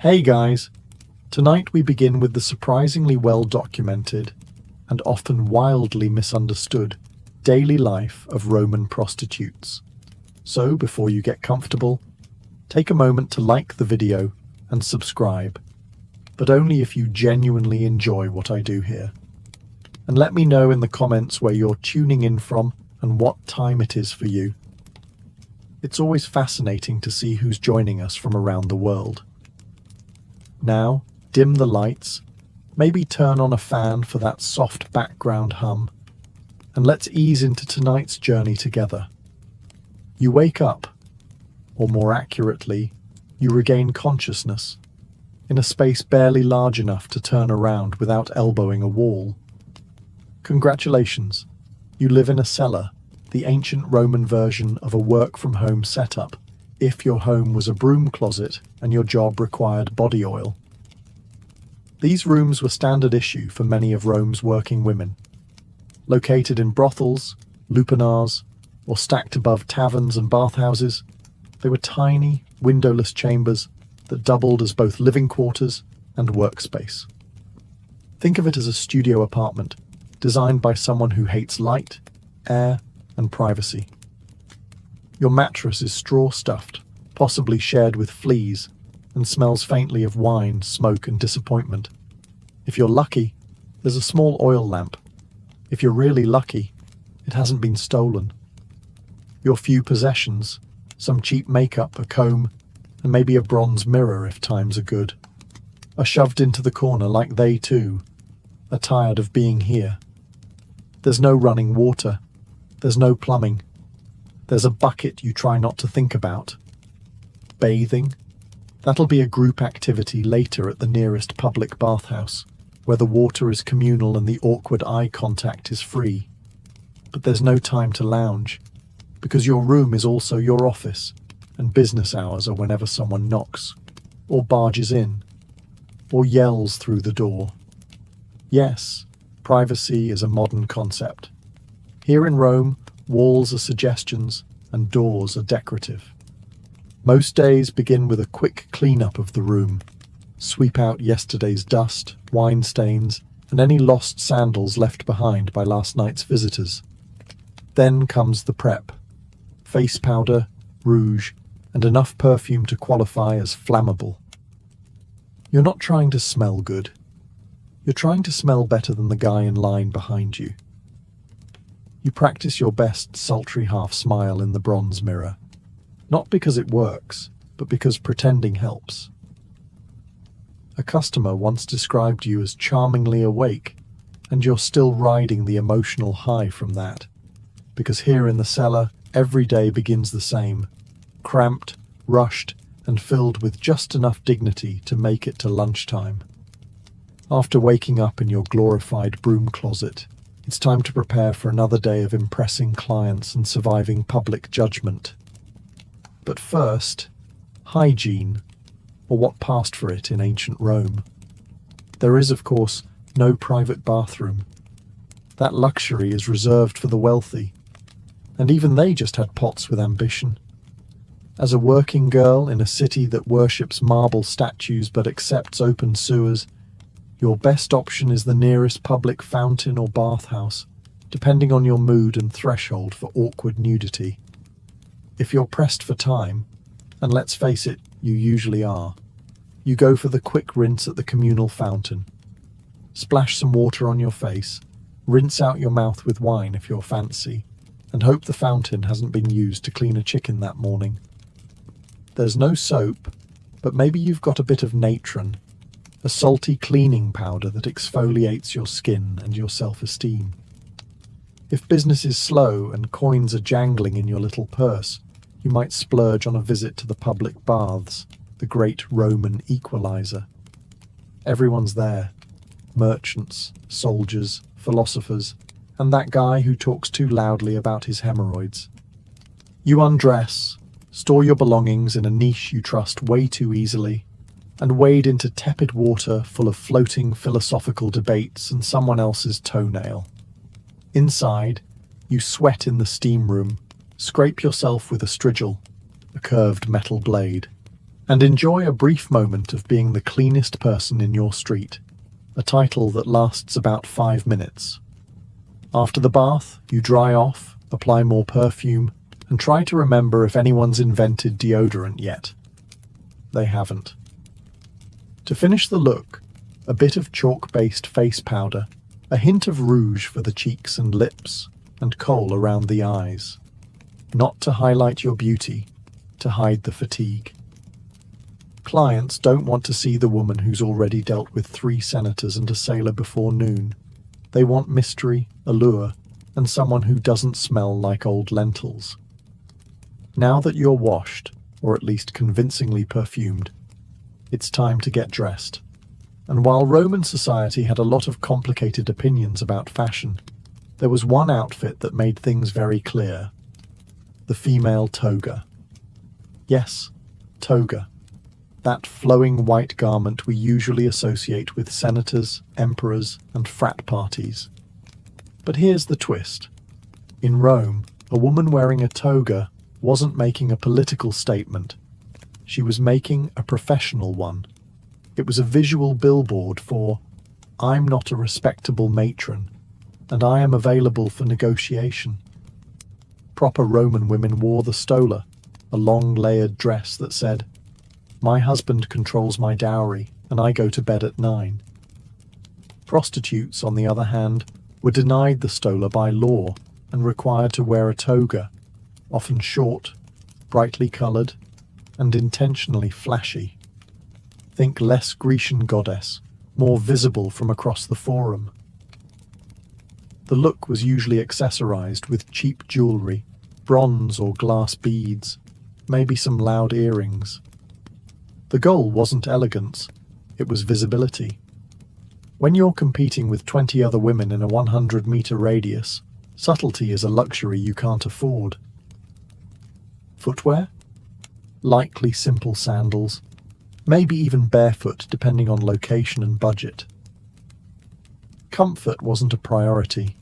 Hey guys! Tonight we begin with the surprisingly well-documented and often wildly misunderstood daily life of Roman prostitutes. So before you get comfortable, take a moment to like the video and subscribe, but only if you genuinely enjoy what I do here. And let me know in the comments where you're tuning in from and what time it is for you. It's always fascinating to see who's joining us from around the world. Now, dim the lights, maybe turn on a fan for that soft background hum, and let's ease into tonight's journey together. You wake up, or more accurately, you regain consciousness, in a space barely large enough to turn around without elbowing a wall. Congratulations, you live in a cellar, the ancient Roman version of a work-from-home setup, if your home was a broom closet and your job required body oil. These rooms were standard issue for many of Rome's working women. Located in brothels, lupanars, or stacked above taverns and bathhouses, they were tiny, windowless chambers that doubled as both living quarters and workspace. Think of it as a studio apartment designed by someone who hates light, air, and privacy. Your mattress is straw-stuffed, possibly shared with fleas, and smells faintly of wine, smoke, and disappointment. If you're lucky, there's a small oil lamp. If you're really lucky, it hasn't been stolen. Your few possessions, some cheap makeup, a comb, and maybe a bronze mirror if times are good, are shoved into the corner like they too are tired of being here. There's no running water. There's no plumbing. There's a bucket you try not to think about. Bathing? That'll be a group activity later at the nearest public bathhouse, where the water is communal and the awkward eye contact is free. But there's no time to lounge, because your room is also your office, and business hours are whenever someone knocks, or barges in, or yells through the door. Yes, privacy is a modern concept. Here in Rome, walls are suggestions and doors are decorative. Most days begin with a quick clean-up of the room. Sweep out yesterday's dust, wine stains, and any lost sandals left behind by last night's visitors. Then comes the prep. Face powder, rouge, and enough perfume to qualify as flammable. You're not trying to smell good. You're trying to smell better than the guy in line behind you. You practice your best sultry half-smile in the bronze mirror. Not because it works, but because pretending helps. A customer once described you as charmingly awake, and you're still riding the emotional high from that. Because here in the cellar, every day begins the same. Cramped, rushed, and filled with just enough dignity to make it to lunchtime. After waking up in your glorified broom closet, it's time to prepare for another day of impressing clients and surviving public judgment. But first, hygiene, or what passed for it in ancient Rome. There is, of course, no private bathroom. That luxury is reserved for the wealthy, and even they just had pots with ambition. As a working girl in a city that worships marble statues but accepts open sewers, your best option is the nearest public fountain or bathhouse, depending on your mood and threshold for awkward nudity. If you're pressed for time, and let's face it, you usually are, you go for the quick rinse at the communal fountain. Splash some water on your face, rinse out your mouth with wine if you're fancy, and hope the fountain hasn't been used to clean a chicken that morning. There's no soap, but maybe you've got a bit of natron, a salty cleaning powder that exfoliates your skin and your self-esteem. If business is slow and coins are jangling in your little purse, you might splurge on a visit to the public baths, the great Roman equalizer. Everyone's there. Merchants, soldiers, philosophers, and that guy who talks too loudly about his hemorrhoids. You undress, store your belongings in a niche you trust way too easily, and wade into tepid water full of floating philosophical debates and someone else's toenail. Inside, you sweat in the steam room, scrape yourself with a strigil, a curved metal blade, and enjoy a brief moment of being the cleanest person in your street, a title that lasts about 5 minutes. After the bath, you dry off, apply more perfume, and try to remember if anyone's invented deodorant yet. They haven't. To finish the look, a bit of chalk-based face powder, a hint of rouge for the cheeks and lips, and kohl around the eyes. Not to highlight your beauty, to hide the fatigue. Clients don't want to see the woman who's already dealt with 3 senators and a sailor before noon. They want mystery, allure, and someone who doesn't smell like old lentils. Now that you're washed, or at least convincingly perfumed, it's time to get dressed. And while Roman society had a lot of complicated opinions about fashion, there was one outfit that made things very clear: the female toga. Yes, toga. That flowing white garment we usually associate with senators, emperors, and frat parties. But here's the twist. In Rome, a woman wearing a toga wasn't making a political statement. She was making a professional one. It was a visual billboard for, "I'm not a respectable matron, and I am available for negotiation." Proper Roman women wore the stola, a long layered dress that said, "My husband controls my dowry, and I go to bed at 9. Prostitutes, on the other hand, were denied the stola by law and required to wear a toga, often short, brightly coloured, and intentionally flashy. Think less Grecian goddess, more visible from across the forum. The look was usually accessorized with cheap jewellery, bronze or glass beads, maybe some loud earrings. The goal wasn't elegance, it was visibility. When you're competing with 20 other women in a 100-metre radius, subtlety is a luxury you can't afford. Footwear? Likely simple sandals, maybe even barefoot depending on location and budget. Comfort wasn't a priority.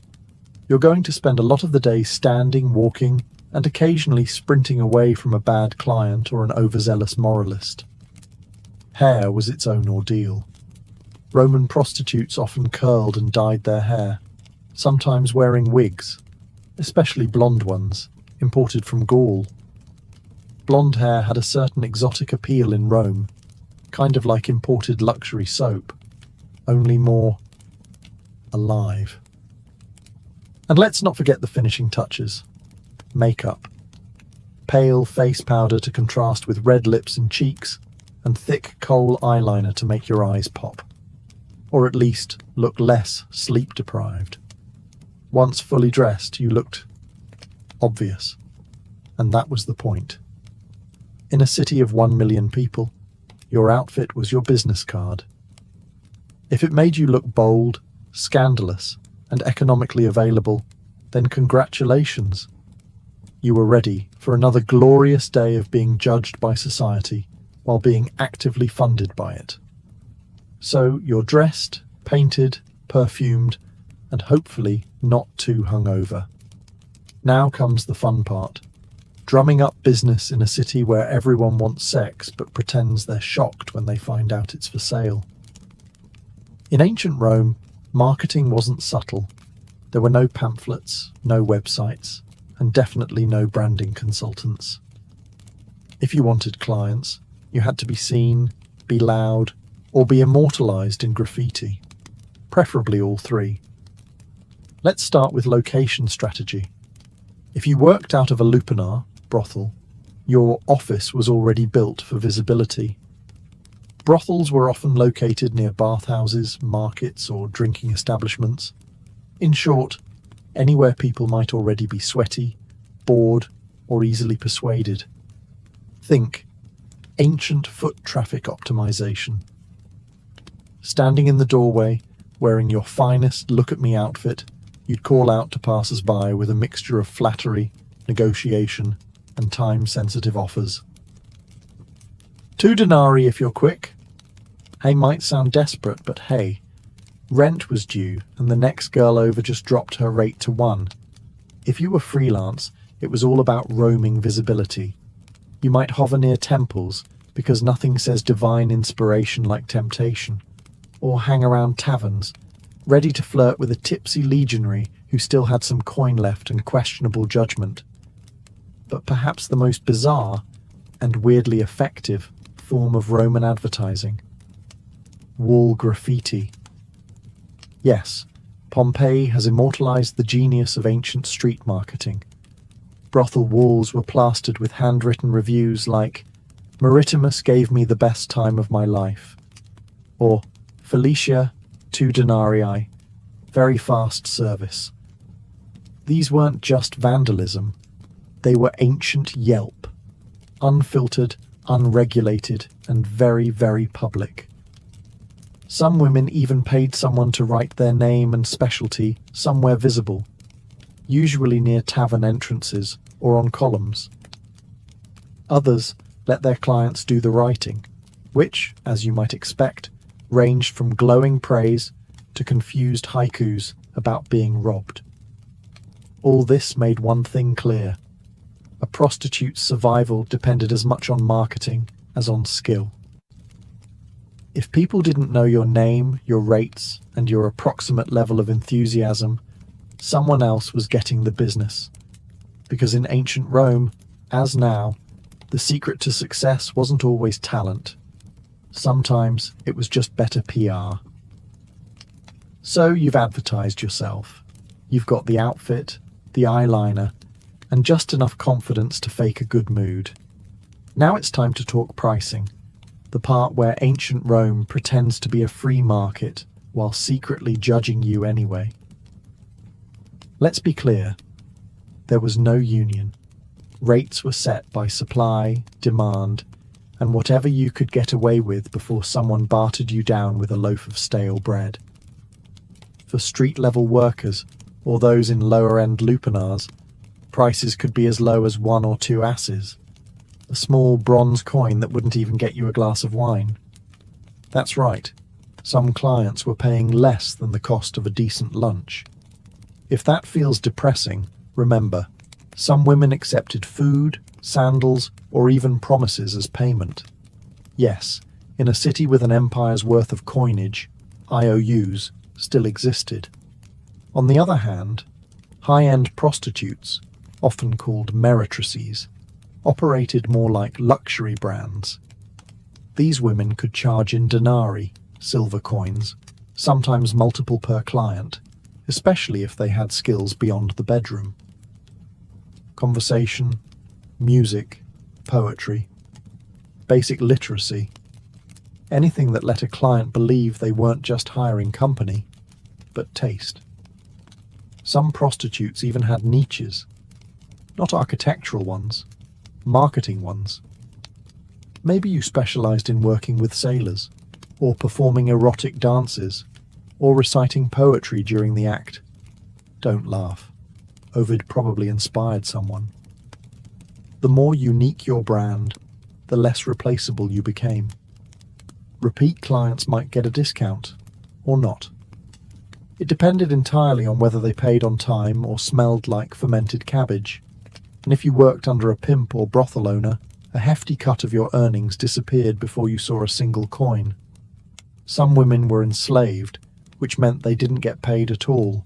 You're going to spend a lot of the day standing, walking, and occasionally sprinting away from a bad client or an overzealous moralist. Hair was its own ordeal. Roman prostitutes often curled and dyed their hair, sometimes wearing wigs, especially blonde ones, imported from Gaul. Blonde hair had a certain exotic appeal in Rome, kind of like imported luxury soap, only more alive. And let's not forget the finishing touches. Makeup. Pale face powder to contrast with red lips and cheeks, and thick kohl eyeliner to make your eyes pop. Or at least look less sleep-deprived. Once fully dressed, you looked obvious. And that was the point. In a city of 1 million people, your outfit was your business card. If it made you look bold, scandalous, and economically available, then congratulations. You were ready for another glorious day of being judged by society while being actively funded by it. So you're dressed, painted, perfumed, and hopefully not too hungover. Now comes the fun part. Drumming up business in a city where everyone wants sex but pretends they're shocked when they find out it's for sale. In ancient Rome, marketing wasn't subtle. There were no pamphlets, no websites, and definitely no branding consultants. If you wanted clients, you had to be seen, be loud, or be immortalized in graffiti. Preferably all 3. Let's start with location strategy. If you worked out of a lupanar, brothel, your office was already built for visibility. Brothels were often located near bathhouses, markets, or drinking establishments. In short, anywhere people might already be sweaty, bored, or easily persuaded. Think ancient foot traffic optimization. Standing in the doorway, wearing your finest look-at-me outfit, you'd call out to passers-by with a mixture of flattery, negotiation, and time-sensitive offers. 2 denarii if you're quick. Hey, might sound desperate, but hey, rent was due and the next girl over just dropped her rate to 1. If you were freelance, it was all about roaming visibility. You might hover near temples because nothing says divine inspiration like temptation, or hang around taverns, ready to flirt with a tipsy legionary who still had some coin left and questionable judgment. But perhaps the most bizarre and weirdly effective form of Roman advertising: wall graffiti. Yes, Pompeii has immortalized the genius of ancient street marketing. Brothel walls were plastered with handwritten reviews like, "Maritimus gave me the best time of my life," or "Felicia, 2 denarii, very fast service." These weren't just vandalism, they were ancient Yelp, unfiltered, unregulated, and very, very public. Some women even paid someone to write their name and specialty somewhere visible, usually near tavern entrances or on columns. Others let their clients do the writing, which, as you might expect, ranged from glowing praise to confused haikus about being robbed. All this made one thing clear: a prostitute's survival depended as much on marketing as on skill. If people didn't know your name, your rates, and your approximate level of enthusiasm, someone else was getting the business. Because in ancient Rome, as now, the secret to success wasn't always talent. Sometimes it was just better PR. So you've advertised yourself. You've got the outfit, the eyeliner, and just enough confidence to fake a good mood. Now it's time to talk pricing, the part where ancient Rome pretends to be a free market while secretly judging you anyway. Let's be clear, there was no union. Rates were set by supply, demand, and whatever you could get away with before someone bartered you down with a loaf of stale bread. For street-level workers, or those in lower-end lupanars, prices could be as low as 1 or 2 asses, a small bronze coin that wouldn't even get you a glass of wine. That's right, some clients were paying less than the cost of a decent lunch. If that feels depressing, remember, some women accepted food, sandals, or even promises as payment. Yes, in a city with an empire's worth of coinage, IOUs still existed. On the other hand, high-end prostitutes, often called meretrices, operated more like luxury brands. These women could charge in denarii, silver coins, sometimes multiple per client, especially if they had skills beyond the bedroom. Conversation, music, poetry, basic literacy, anything that let a client believe they weren't just hiring company, but taste. Some prostitutes even had niches, not architectural ones, marketing ones. Maybe you specialized in working with sailors, or performing erotic dances, or reciting poetry during the act. Don't laugh. Ovid probably inspired someone. The more unique your brand, the less replaceable you became. Repeat clients might get a discount, or not. It depended entirely on whether they paid on time or smelled like fermented cabbage. And if you worked under a pimp or brothel owner, a hefty cut of your earnings disappeared before you saw a single coin. Some women were enslaved, which meant they didn't get paid at all,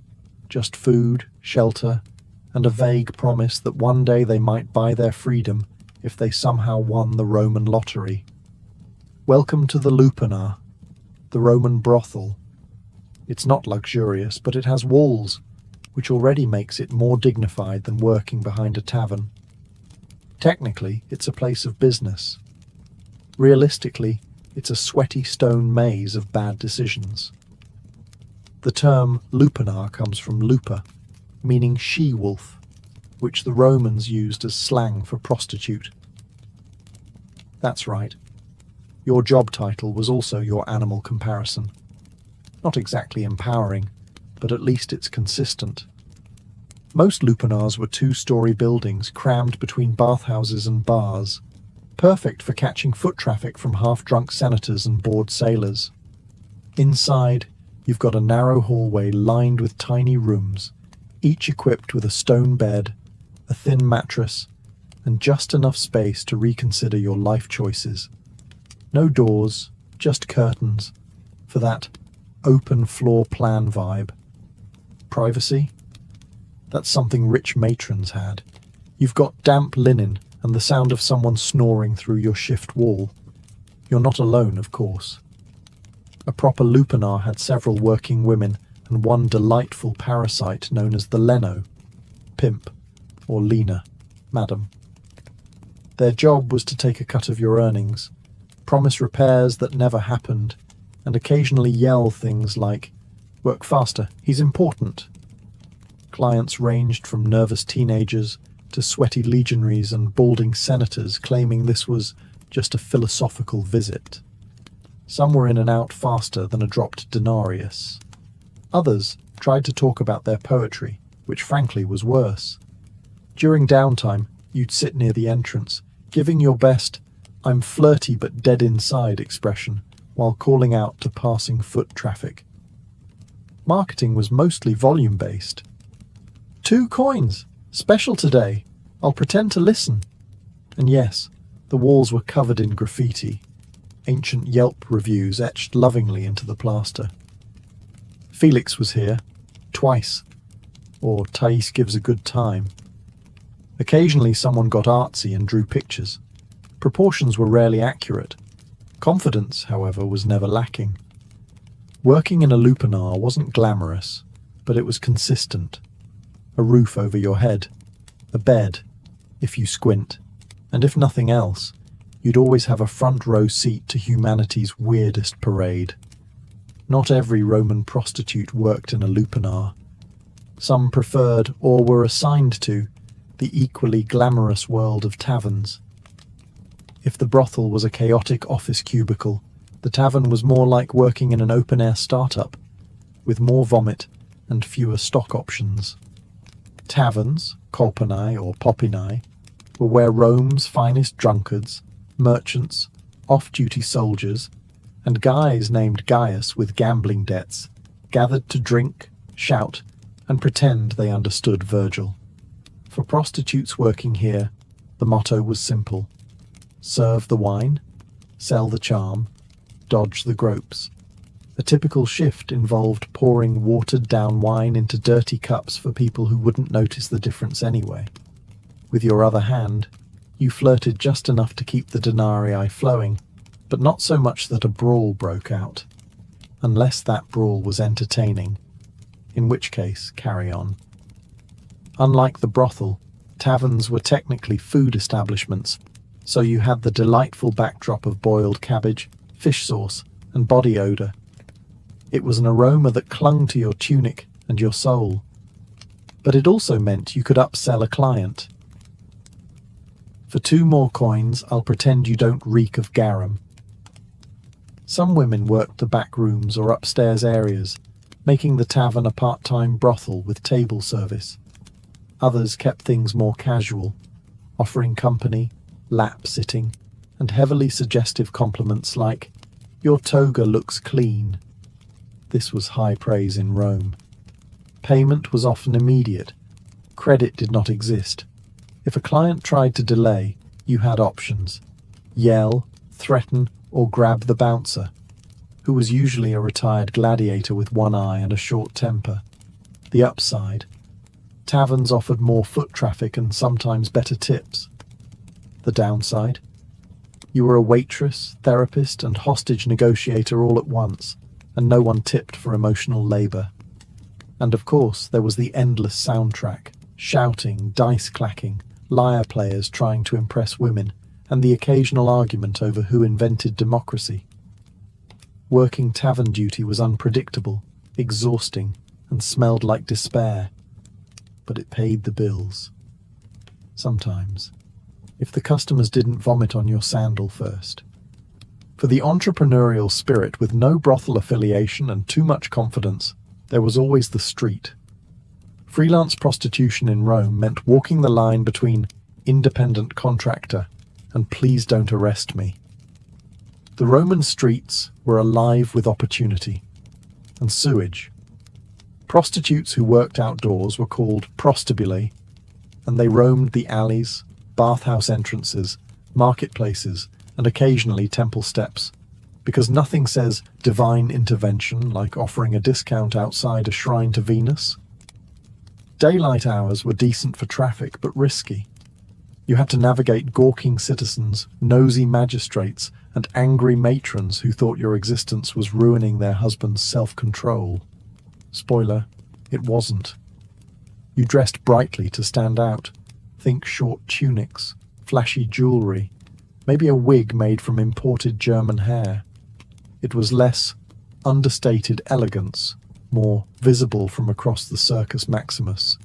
just food, shelter, and a vague promise that one day they might buy their freedom if they somehow won the Roman lottery. Welcome to the lupanar, the Roman brothel. It's not luxurious, but it has walls, which already makes it more dignified than working behind a tavern. Technically, it's a place of business. Realistically, it's a sweaty stone maze of bad decisions. The term lupanar comes from lupa, meaning she-wolf, which the Romans used as slang for prostitute. That's right. Your job title was also your animal comparison. Not exactly empowering, but at least it's consistent. Most lupanars were 2-story buildings crammed between bathhouses and bars, perfect for catching foot traffic from half-drunk senators and bored sailors. Inside, you've got a narrow hallway lined with tiny rooms, each equipped with a stone bed, a thin mattress, and just enough space to reconsider your life choices, No doors, just curtains, for that open floor plan vibe. Privacy? That's something rich matrons had. You've got damp linen and the sound of someone snoring through your shift wall. You're not alone, of course. A proper lupanar had several working women and one delightful parasite known as the Leno, pimp, or Lena, madam. Their job was to take a cut of your earnings, promise repairs that never happened, and occasionally yell things like, "Work faster, he's important." Clients ranged from nervous teenagers to sweaty legionaries and balding senators claiming this was just a philosophical visit. Some were in and out faster than a dropped denarius. Others tried to talk about their poetry, which frankly was worse. During downtime, you'd sit near the entrance, giving your best "I'm flirty but dead inside" expression while calling out to passing foot traffic. Marketing was mostly volume-based. "2 coins! Special today! I'll pretend to listen." And yes, the walls were covered in graffiti, ancient Yelp reviews etched lovingly into the plaster. Felix was here, twice, or Thais gives a good time. Occasionally someone got artsy and drew pictures. Proportions were rarely accurate. Confidence, however, was never lacking. Working in a lupanar wasn't glamorous, but it was consistent. A roof over your head, a bed, if you squint, and if nothing else, you'd always have a front row seat to humanity's weirdest parade. Not every Roman prostitute worked in a lupanar. Some preferred or were assigned to the equally glamorous world of taverns. If the brothel was a chaotic office cubicle, the tavern was more like working in an open-air startup, with more vomit and fewer stock options. Taverns, kolpanai or popinai, were where Rome's finest drunkards, merchants, off-duty soldiers, and guys named Gaius with gambling debts gathered to drink, shout, and pretend they understood Virgil. For prostitutes working here, the motto was simple: serve the wine, sell the charm, dodge the gropes. A typical shift involved pouring watered-down wine into dirty cups for people who wouldn't notice the difference anyway. With your other hand, you flirted just enough to keep the denarii flowing, but not so much that a brawl broke out. Unless that brawl was entertaining, in which case, carry on. Unlike the brothel, taverns were technically food establishments, so you had the delightful backdrop of boiled cabbage, fish sauce, and body odor. It was an aroma that clung to your tunic and your soul. But it also meant you could upsell a client. For 2 more coins, I'll pretend you don't reek of garum. Some women worked the back rooms or upstairs areas, making the tavern a part-time brothel with table service. Others kept things more casual, offering company, lap-sitting, and heavily suggestive compliments like, "Your toga looks clean." This was high praise in Rome. Payment was often immediate. Credit did not exist. If a client tried to delay, you had options: yell, threaten, or grab the bouncer, who was usually a retired gladiator with one eye and a short temper. The upside: taverns offered more foot traffic and sometimes better tips. The downside: you were a waitress, therapist, and hostage negotiator all at once, and no one tipped for emotional labor. And of course, there was the endless soundtrack: shouting, dice clacking, lyre players trying to impress women, and the occasional argument over who invented democracy. Working tavern duty was unpredictable, exhausting, and smelled like despair. But it paid the bills. Sometimes, if the customers didn't vomit on your sandal first. For the entrepreneurial spirit with no brothel affiliation and too much confidence, there was always the street. Freelance prostitution in Rome meant walking the line between independent contractor and please don't arrest me. The Roman streets were alive with opportunity and sewage. Prostitutes who worked outdoors were called prostibulae, and they roamed the alleys, bathhouse entrances, marketplaces, and occasionally temple steps, because nothing says divine intervention like offering a discount outside a shrine to Venus. Daylight hours were decent for traffic, but risky. You had to navigate gawking citizens, nosy magistrates, and angry matrons who thought your existence was ruining their husband's self-control. Spoiler, it wasn't. You dressed brightly to stand out. Think short tunics, flashy jewelry, maybe a wig made from imported German hair. It was less understated elegance, more visible from across the Circus Maximus.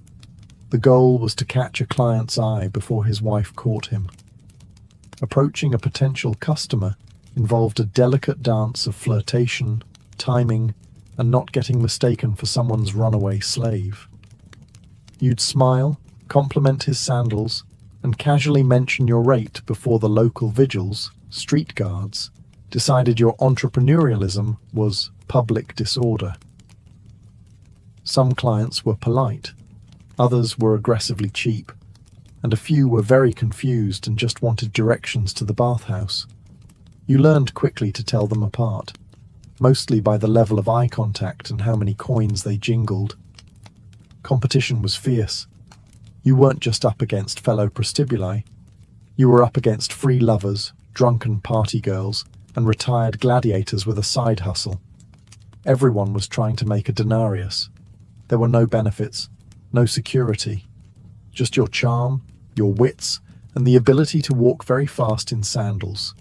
The goal was to catch a client's eye before his wife caught him. Approaching a potential customer involved a delicate dance of flirtation, timing, and not getting mistaken for someone's runaway slave. You'd smile, compliment his sandals, and casually mention your rate before the local vigils, street guards, decided your entrepreneurialism was public disorder. Some clients were polite, others were aggressively cheap, and a few were very confused and just wanted directions to the bathhouse. You learned quickly to tell them apart, mostly by the level of eye contact and how many coins they jingled. Competition was fierce. You weren't just up against fellow prostibuli, you were up against free lovers, drunken party girls, and retired gladiators with a side hustle. Everyone was trying to make a denarius. There were no benefits, no security, just your charm, your wits, and the ability to walk very fast in sandals.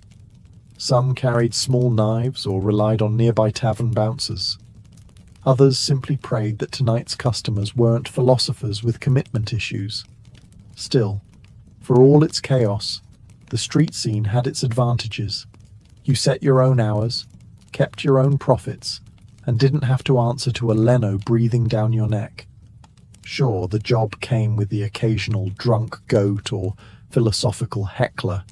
Some carried small knives or relied on nearby tavern bouncers. Others simply prayed that tonight's customers weren't philosophers with commitment issues. Still, for all its chaos, the street scene had its advantages. You set your own hours, kept your own profits, and didn't have to answer to a Leno breathing down your neck. Sure, the job came with the occasional drunk goat or philosophical heckler,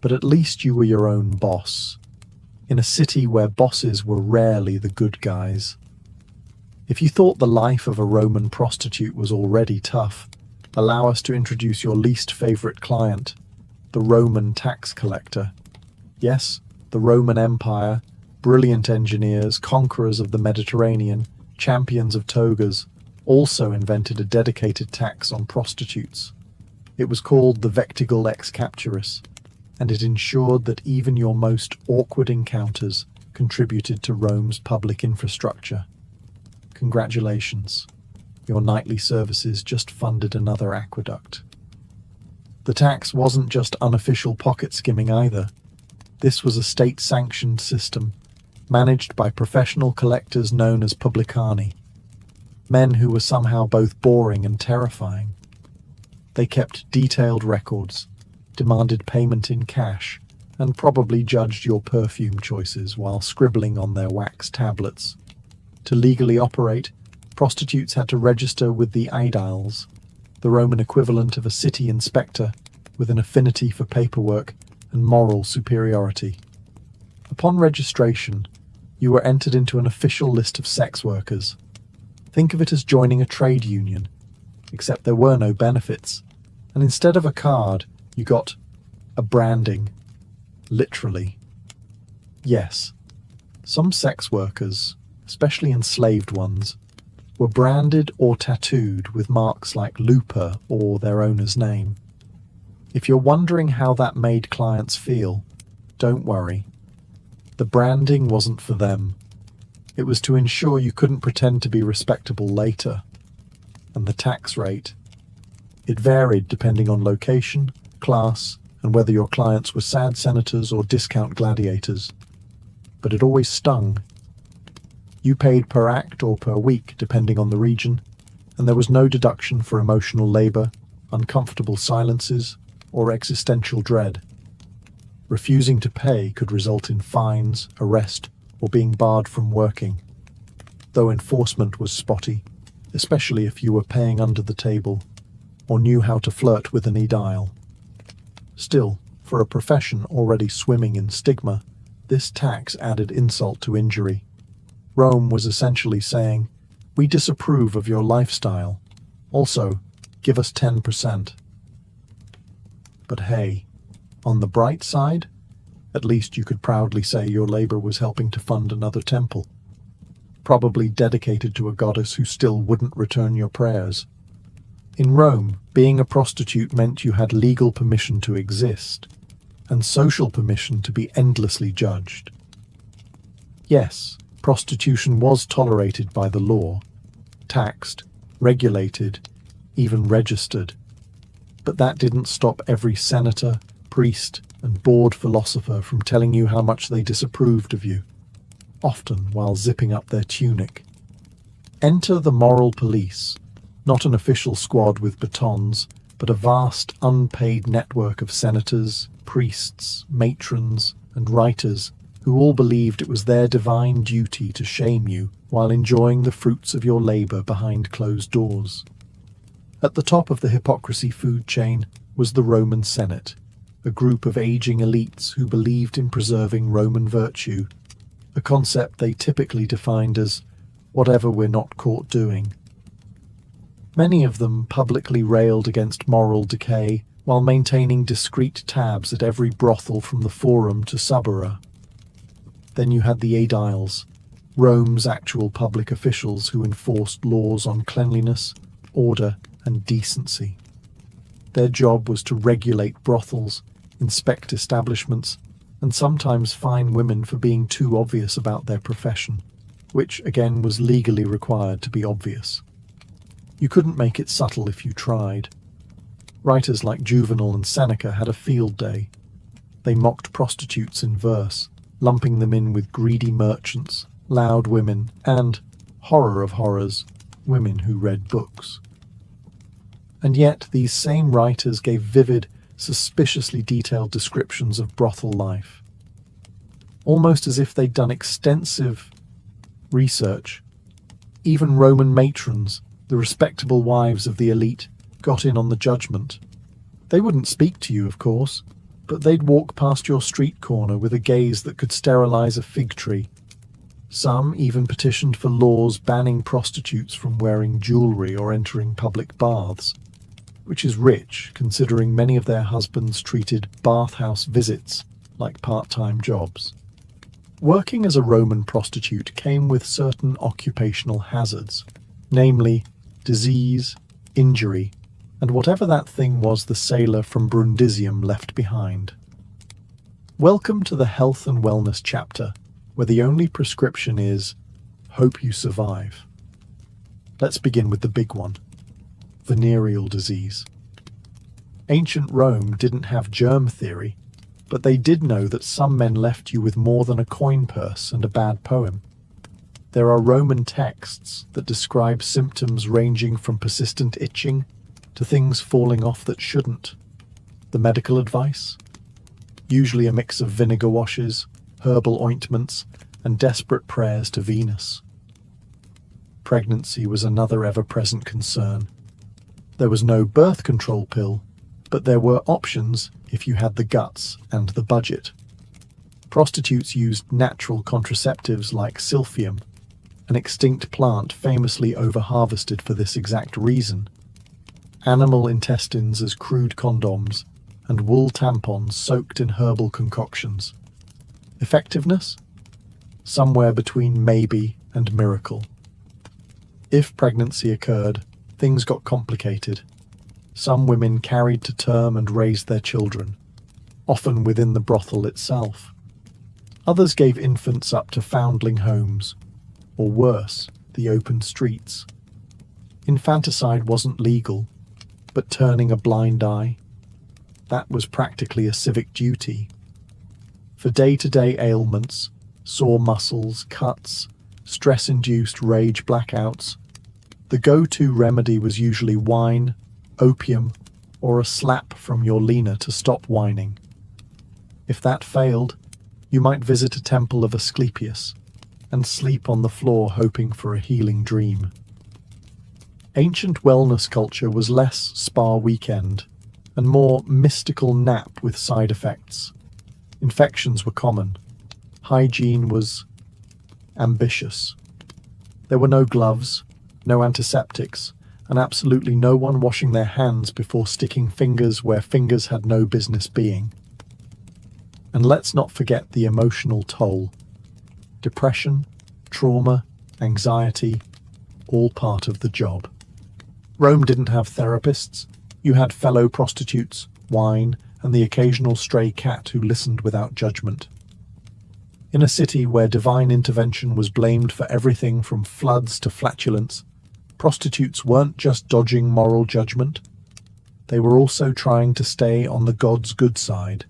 but at least you were your own boss, in a city where bosses were rarely the good guys. If you thought the life of a Roman prostitute was already tough, allow us to introduce your least favorite client, the Roman tax collector. Yes, the Roman Empire, brilliant engineers, conquerors of the Mediterranean, champions of togas, also invented a dedicated tax on prostitutes. It was called the vectigul ex capturis, and it ensured that even your most awkward encounters contributed to Rome's public infrastructure. Congratulations, your nightly services just funded another aqueduct. The tax wasn't just unofficial pocket skimming either. This was a state-sanctioned system, managed by professional collectors known as publicani, men who were somehow both boring and terrifying. They kept detailed records, demanded payment in cash, and probably judged your perfume choices while scribbling on their wax tablets. To legally operate, prostitutes had to register with the aediles, the Roman equivalent of a city inspector with an affinity for paperwork and moral superiority. Upon registration, you were entered into an official list of sex workers. Think of it as joining a trade union, except there were no benefits, and instead of a card, you got a branding. Literally. Yes, some sex workers, especially enslaved ones, were branded or tattooed with marks like Luper or their owner's name. If you're wondering how that made clients feel, don't worry. The branding wasn't for them. It was to ensure you couldn't pretend to be respectable later. And the tax rate. It varied depending on location, class, and whether your clients were sad senators or discount gladiators. But it always stung. You paid per act or per week, depending on the region, and there was no deduction for emotional labor, uncomfortable silences, or existential dread. Refusing to pay could result in fines, arrest, or being barred from working, though enforcement was spotty, especially if you were paying under the table or knew how to flirt with an aedile. Still, for a profession already swimming in stigma, this tax added insult to injury. Rome was essentially saying, "We disapprove of your lifestyle. Also, give us 10%. But hey, on the bright side, At least you could proudly say your labor was helping to fund another temple, probably dedicated to a goddess who still wouldn't return your prayers. In Rome, being a prostitute meant you had legal permission to exist, and social permission to be endlessly judged. Yes, prostitution was tolerated by the law, taxed, regulated, even registered. But that didn't stop every senator, priest, and bored philosopher from telling you how much they disapproved of you, often while zipping up their tunic. Enter the moral police, not an official squad with batons, but a vast, unpaid network of senators, priests, matrons, and writers who all believed it was their divine duty to shame you while enjoying the fruits of your labor behind closed doors. At the top of the hypocrisy food chain was the Roman Senate, a group of aging elites who believed in preserving Roman virtue, a concept they typically defined as whatever we're not caught doing. Many of them publicly railed against moral decay while maintaining discreet tabs at every brothel from the Forum to Subura. Then you had the aediles, Rome's actual public officials who enforced laws on cleanliness, order, and decency. Their job was to regulate brothels, inspect establishments, and sometimes fine women for being too obvious about their profession, which again was legally required to be obvious. You couldn't make it subtle if you tried. Writers like Juvenal and Seneca had a field day. They mocked prostitutes in verse, lumping them in with greedy merchants, loud women, and, horror of horrors, women who read books. And yet these same writers gave vivid, suspiciously detailed descriptions of brothel life, almost as if they'd done extensive research. Even Roman matrons, the respectable wives of the elite, got in on the judgment. They wouldn't speak to you, of course, but they'd walk past your street corner with a gaze that could sterilize a fig tree. Some even petitioned for laws banning prostitutes from wearing jewelry or entering public baths, which is rich considering many of their husbands treated bathhouse visits like part-time jobs. Working as a Roman prostitute came with certain occupational hazards, namely disease, injury, and whatever that thing was the sailor from Brundisium left behind. Welcome to the health and wellness chapter, where the only prescription is, hope you survive. Let's begin with the big one, venereal disease. Ancient Rome didn't have germ theory, but they did know that some men left you with more than a coin purse and a bad poem. There are Roman texts that describe symptoms ranging from persistent itching to things falling off that shouldn't. The medical advice? Usually a mix of vinegar washes, herbal ointments, and desperate prayers to Venus. Pregnancy was another ever-present concern. There was no birth control pill, but there were options if you had the guts and the budget. Prostitutes used natural contraceptives like silphium, an extinct plant famously over-harvested for this exact reason, animal intestines as crude condoms, and wool tampons soaked in herbal concoctions. Effectiveness? Somewhere between maybe and miracle. If pregnancy occurred, things got complicated. Some women carried to term and raised their children, often within the brothel itself. Others gave infants up to foundling homes, or worse, the open streets. Infanticide wasn't legal, but turning a blind eye, that was practically a civic duty. For day-to-day ailments, sore muscles, cuts, stress-induced rage blackouts, the go-to remedy was usually wine, opium, or a slap from your leaner to stop whining. If that failed, you might visit a temple of Asclepius and sleep on the floor hoping for a healing dream. Ancient wellness culture was less spa weekend and more mystical nap with side effects. Infections were common. Hygiene was ambitious. There were no gloves, no antiseptics, and absolutely no one washing their hands before sticking fingers where fingers had no business being. And let's not forget the emotional toll. Depression, trauma, anxiety, all part of the job. Rome didn't have therapists. You had fellow prostitutes, wine, and the occasional stray cat who listened without judgment. In a city where divine intervention was blamed for everything from floods to flatulence, prostitutes weren't just dodging moral judgment. They were also trying to stay on the gods' good side,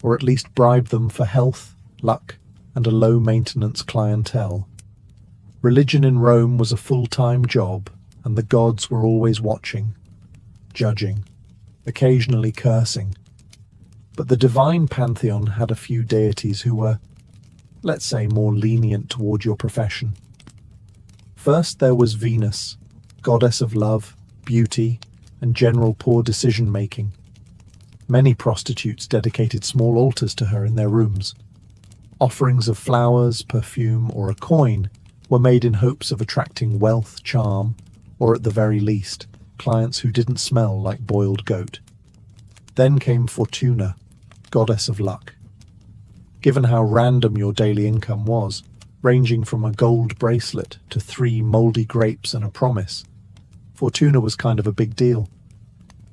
or at least bribe them for health, luck, and a low-maintenance clientele. Religion in Rome was a full-time job, and the gods were always watching, judging, occasionally cursing. But the divine pantheon had a few deities who were, let's say, more lenient toward your profession. First there was Venus, goddess of love, beauty, and general poor decision-making. Many prostitutes dedicated small altars to her in their rooms. Offerings of flowers, perfume, or a coin were made in hopes of attracting wealth, charm, or at the very least, clients who didn't smell like boiled goat. Then came Fortuna, goddess of luck. Given how random your daily income was, ranging from a gold bracelet to 3 moldy grapes and a promise, Fortuna was kind of a big deal.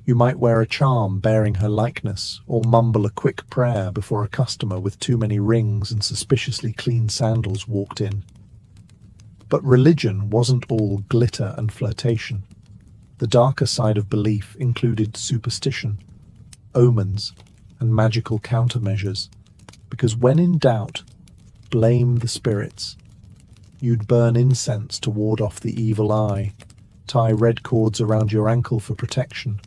You might wear a charm bearing her likeness, or mumble a quick prayer before a customer with too many rings and suspiciously clean sandals walked in. But religion wasn't all glitter and flirtation. The darker side of belief included superstition, omens, and magical countermeasures, because when in doubt, blame the spirits. You'd burn incense to ward off the evil eye, tie red cords around your ankle for protection,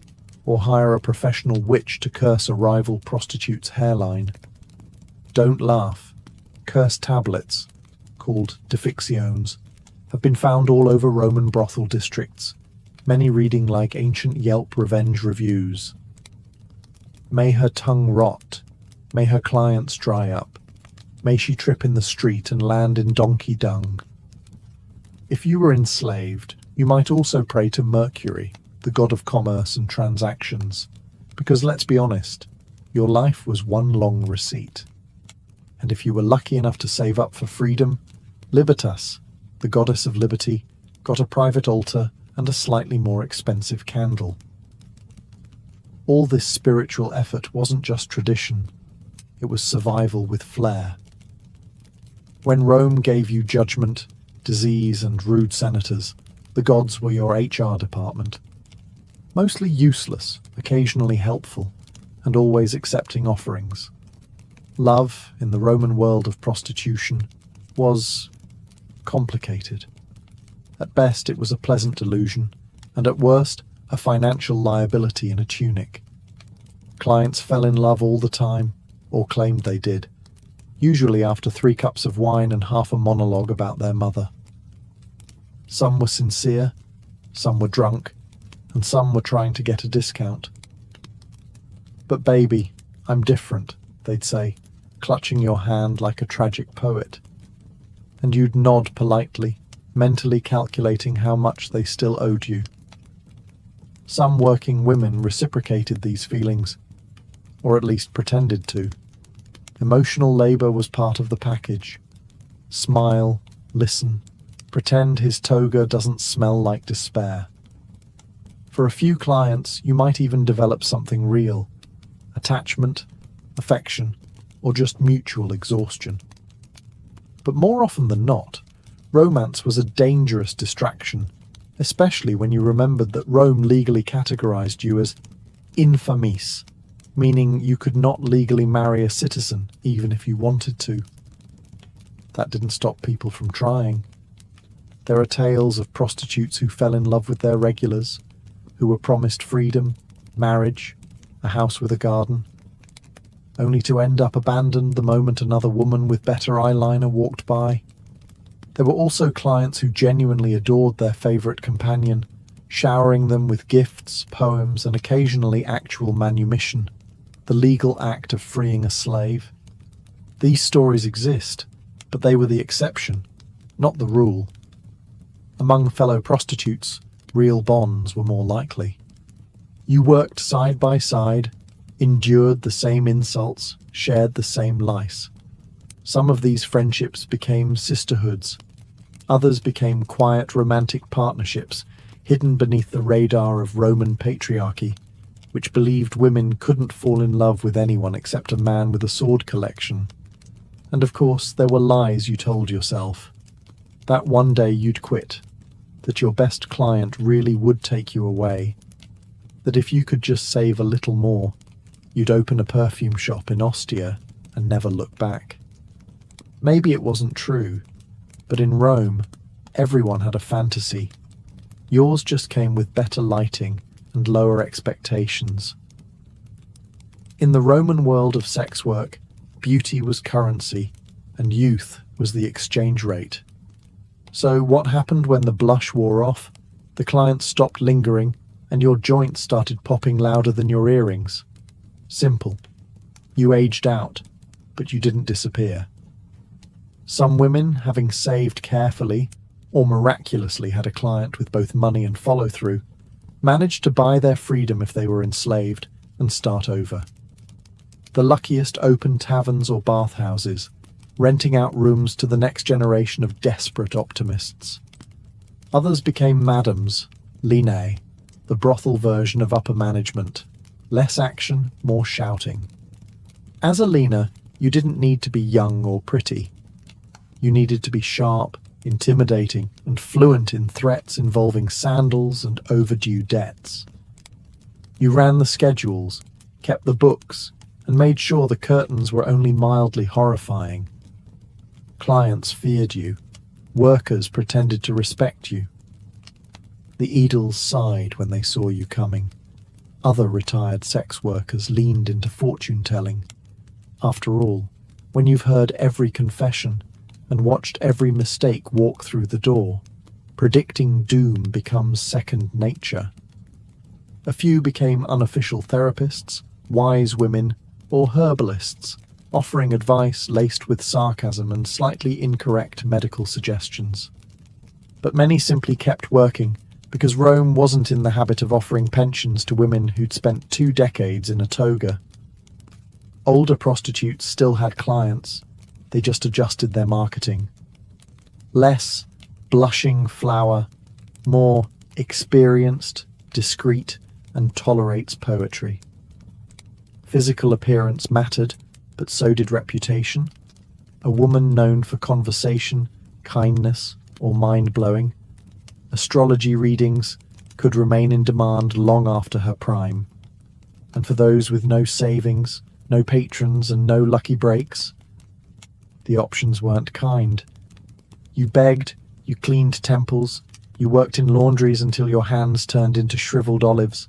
or hire a professional witch to curse a rival prostitute's hairline. Don't laugh. Cursed tablets, called defictiones, have been found all over Roman brothel districts, many reading like ancient Yelp revenge reviews. May her tongue rot. May her clients dry up. May she trip in the street and land in donkey dung. If you were enslaved, you might also pray to Mercury, the god of commerce and transactions, because let's be honest, your life was one long receipt. And if you were lucky enough to save up for freedom, Libertas, the goddess of liberty, got a private altar and a slightly more expensive candle. All this spiritual effort wasn't just tradition, it was survival with flair. When Rome gave you judgment, disease, and rude senators, the gods were your HR department. Mostly useless, occasionally helpful, and always accepting offerings. Love, in the Roman world of prostitution, was complicated. At best, it was a pleasant delusion, and at worst, a financial liability in a tunic. Clients fell in love all the time, or claimed they did, usually after 3 cups of wine and half a monologue about their mother. Some were sincere, some were drunk, and some were trying to get a discount. But baby, I'm different, they'd say, clutching your hand like a tragic poet. And you'd nod politely, mentally calculating how much they still owed you. Some working women reciprocated these feelings, or at least pretended to. Emotional labor was part of the package. Smile, listen, pretend his toga doesn't smell like despair. For a few clients, you might even develop something real: attachment, affection, or just mutual exhaustion. But more often than not, romance was a dangerous distraction, especially when you remembered that Rome legally categorized you as infames, meaning you could not legally marry a citizen even if you wanted to. That didn't stop people from trying. There are tales of prostitutes who fell in love with their regulars, who were promised freedom, marriage, a house with a garden, only to end up abandoned the moment another woman with better eyeliner walked by. There were also clients who genuinely adored their favorite companion, showering them with gifts, poems, and occasionally actual manumission, the legal act of freeing a slave. These stories exist, but they were the exception, not the rule. Among fellow prostitutes, real bonds were more likely. You worked side by side, endured the same insults, shared the same lice. Some of these friendships became sisterhoods. Others became quiet romantic partnerships hidden beneath the radar of Roman patriarchy, which believed women couldn't fall in love with anyone except a man with a sword collection. And of course, there were lies you told yourself. That one day you'd quit, that your best client really would take you away, that if you could just save a little more, you'd open a perfume shop in Ostia and never look back. Maybe it wasn't true, but in Rome, everyone had a fantasy. Yours just came with better lighting and lower expectations. In the Roman world of sex work, beauty was currency, and youth was the exchange rate. So what happened when the blush wore off, the client stopped lingering, and your joints started popping louder than your earrings? Simple. You aged out, but you didn't disappear. Some women, having saved carefully, or miraculously had a client with both money and follow-through, managed to buy their freedom if they were enslaved and start over. The luckiest opened taverns or bathhouses, renting out rooms to the next generation of desperate optimists. Others became madams, Linae, the brothel version of upper management. Less action, more shouting. As a Lina, you didn't need to be young or pretty. You needed to be sharp, intimidating, and fluent in threats involving sandals and overdue debts. You ran the schedules, kept the books, and made sure the curtains were only mildly horrifying. Clients feared you. Workers pretended to respect you. The Edels sighed when they saw you coming. Other retired sex workers leaned into fortune-telling. After all, when you've heard every confession and watched every mistake walk through the door, predicting doom becomes second nature. A few became unofficial therapists, wise women, or herbalists, offering advice laced with sarcasm and slightly incorrect medical suggestions. But many simply kept working, because Rome wasn't in the habit of offering pensions to women who'd spent 2 decades in a toga. Older prostitutes still had clients, they just adjusted their marketing. Less blushing flower, more experienced, discreet, and tolerates poetry. Physical appearance mattered, but so did reputation. A woman known for conversation, kindness, or mind-blowing. Astrology readings could remain in demand long after her prime. And for those with no savings, no patrons, and no lucky breaks, the options weren't kind. You begged, you cleaned temples, you worked in laundries until your hands turned into shriveled olives.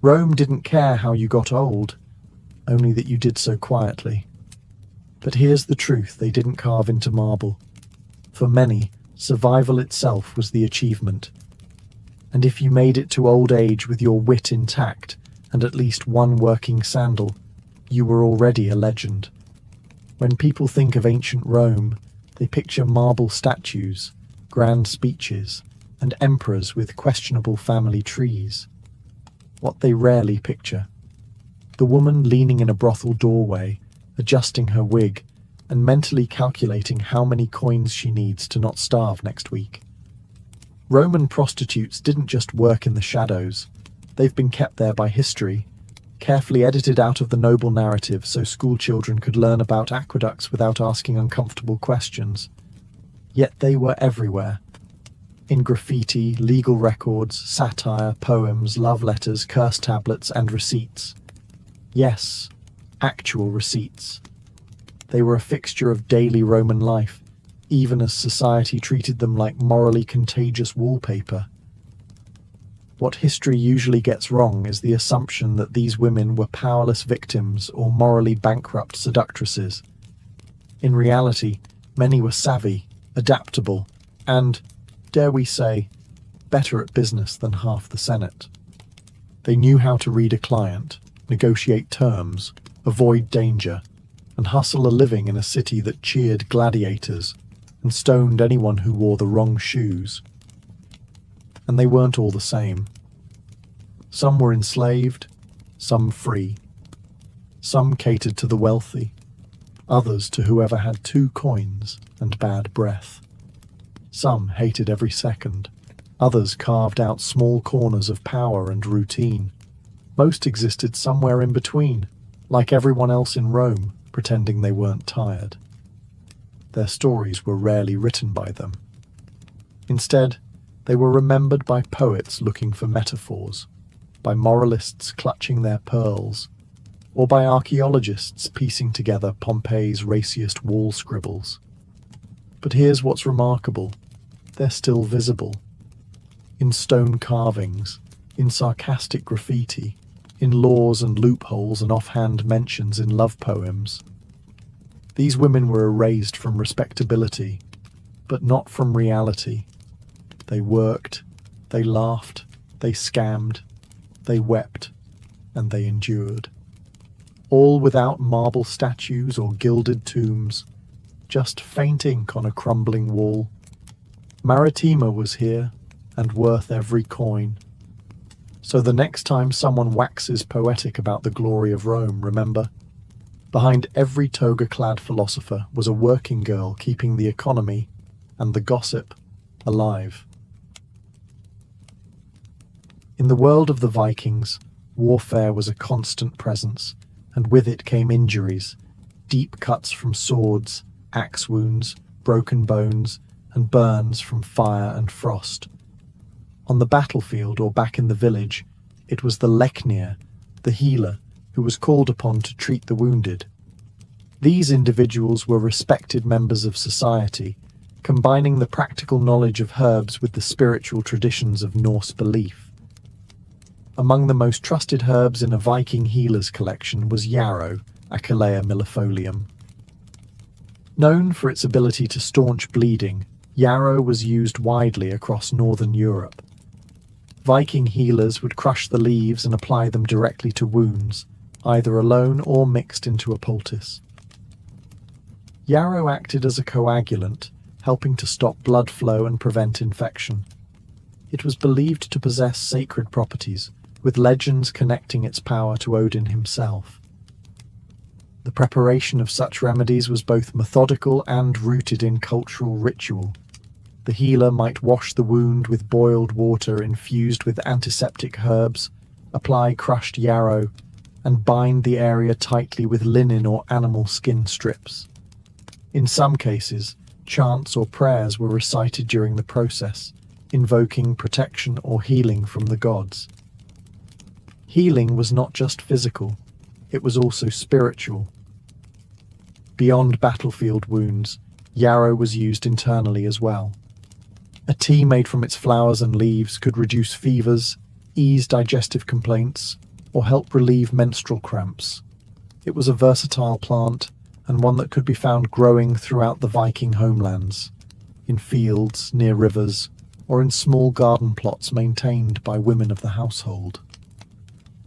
Rome didn't care how you got old, only that you did so quietly. But here's the truth they didn't carve into marble. For many, survival itself was the achievement. And if you made it to old age with your wit intact and at least one working sandal, you were already a legend. When people think of ancient Rome, they picture marble statues, grand speeches, and emperors with questionable family trees. What they rarely picture: the woman leaning in a brothel doorway, adjusting her wig, and mentally calculating how many coins she needs to not starve next week. Roman prostitutes didn't just work in the shadows. They've been kept there by history, carefully edited out of the noble narrative so school children could learn about aqueducts without asking uncomfortable questions. Yet they were everywhere. In graffiti, legal records, satire, poems, love letters, curse tablets, and receipts. Yes, actual receipts. They were a fixture of daily Roman life, even as society treated them like morally contagious wallpaper. What history usually gets wrong is the assumption that these women were powerless victims or morally bankrupt seductresses. In reality, many were savvy, adaptable, and, dare we say, better at business than half the Senate. They knew how to read a client, negotiate terms, avoid danger, and hustle a living in a city that cheered gladiators and stoned anyone who wore the wrong shoes. And they weren't all the same. Some were enslaved, some free, Some catered to the wealthy, others to whoever had 2 coins and bad breath. Some hated every second, others carved out small corners of power and routine. Most existed somewhere in between, like everyone else in Rome, pretending they weren't tired. Their stories were rarely written by them. Instead, they were remembered by poets looking for metaphors, by moralists clutching their pearls, or by archaeologists piecing together Pompeii's raciest wall scribbles. But here's what's remarkable. They're still visible. In stone carvings, in sarcastic graffiti, in laws and loopholes and offhand mentions in love poems. These women were erased from respectability, but not from reality. They worked, they laughed, they scammed, they wept, and they endured. All without marble statues or gilded tombs, just faint ink on a crumbling wall. Maritima was here, and worth every coin. So the next time someone waxes poetic about the glory of Rome, remember, behind every toga-clad philosopher was a working girl keeping the economy and the gossip alive. In the world of the Vikings, warfare was a constant presence, and with it came injuries, deep cuts from swords, axe wounds, broken bones, and burns from fire and frost. On the battlefield or back in the village, it was the leknir, the healer, who was called upon to treat the wounded. These individuals were respected members of society, combining the practical knowledge of herbs with the spiritual traditions of Norse belief. Among the most trusted herbs in a Viking healer's collection was yarrow, Achillea millefolium. Known for its ability to staunch bleeding, yarrow was used widely across northern Europe. Viking healers would crush the leaves and apply them directly to wounds, either alone or mixed into a poultice. Yarrow acted as a coagulant, helping to stop blood flow and prevent infection. It was believed to possess sacred properties, with legends connecting its power to Odin himself. The preparation of such remedies was both methodical and rooted in cultural ritual. The healer might wash the wound with boiled water infused with antiseptic herbs, apply crushed yarrow, and bind the area tightly with linen or animal skin strips. In some cases, chants or prayers were recited during the process, invoking protection or healing from the gods. Healing was not just physical, it was also spiritual. Beyond battlefield wounds, yarrow was used internally as well. A tea made from its flowers and leaves could reduce fevers, ease digestive complaints, or help relieve menstrual cramps. It was a versatile plant, and one that could be found growing throughout the Viking homelands, in fields, near rivers, or in small garden plots maintained by women of the household.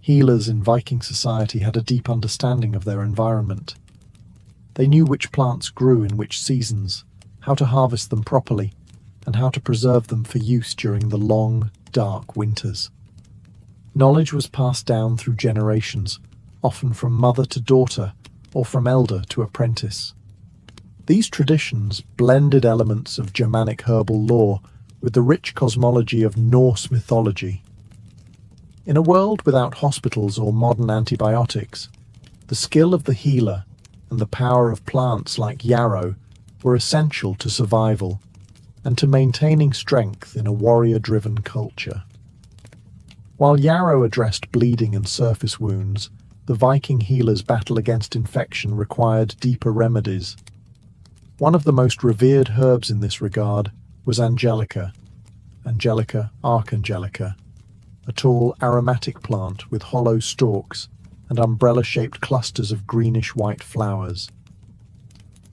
Healers in Viking society had a deep understanding of their environment. They knew which plants grew in which seasons, how to harvest them properly, and how to preserve them for use during the long, dark winters. Knowledge was passed down through generations, often from mother to daughter, or from elder to apprentice. These traditions blended elements of Germanic herbal lore with the rich cosmology of Norse mythology. In a world without hospitals or modern antibiotics, the skill of the healer and the power of plants like yarrow were essential to survival and to maintaining strength in a warrior-driven culture. While yarrow addressed bleeding and surface wounds, the Viking healers' battle against infection required deeper remedies. One of the most revered herbs in this regard was Angelica, Angelica archangelica, a tall aromatic plant with hollow stalks and umbrella-shaped clusters of greenish-white flowers.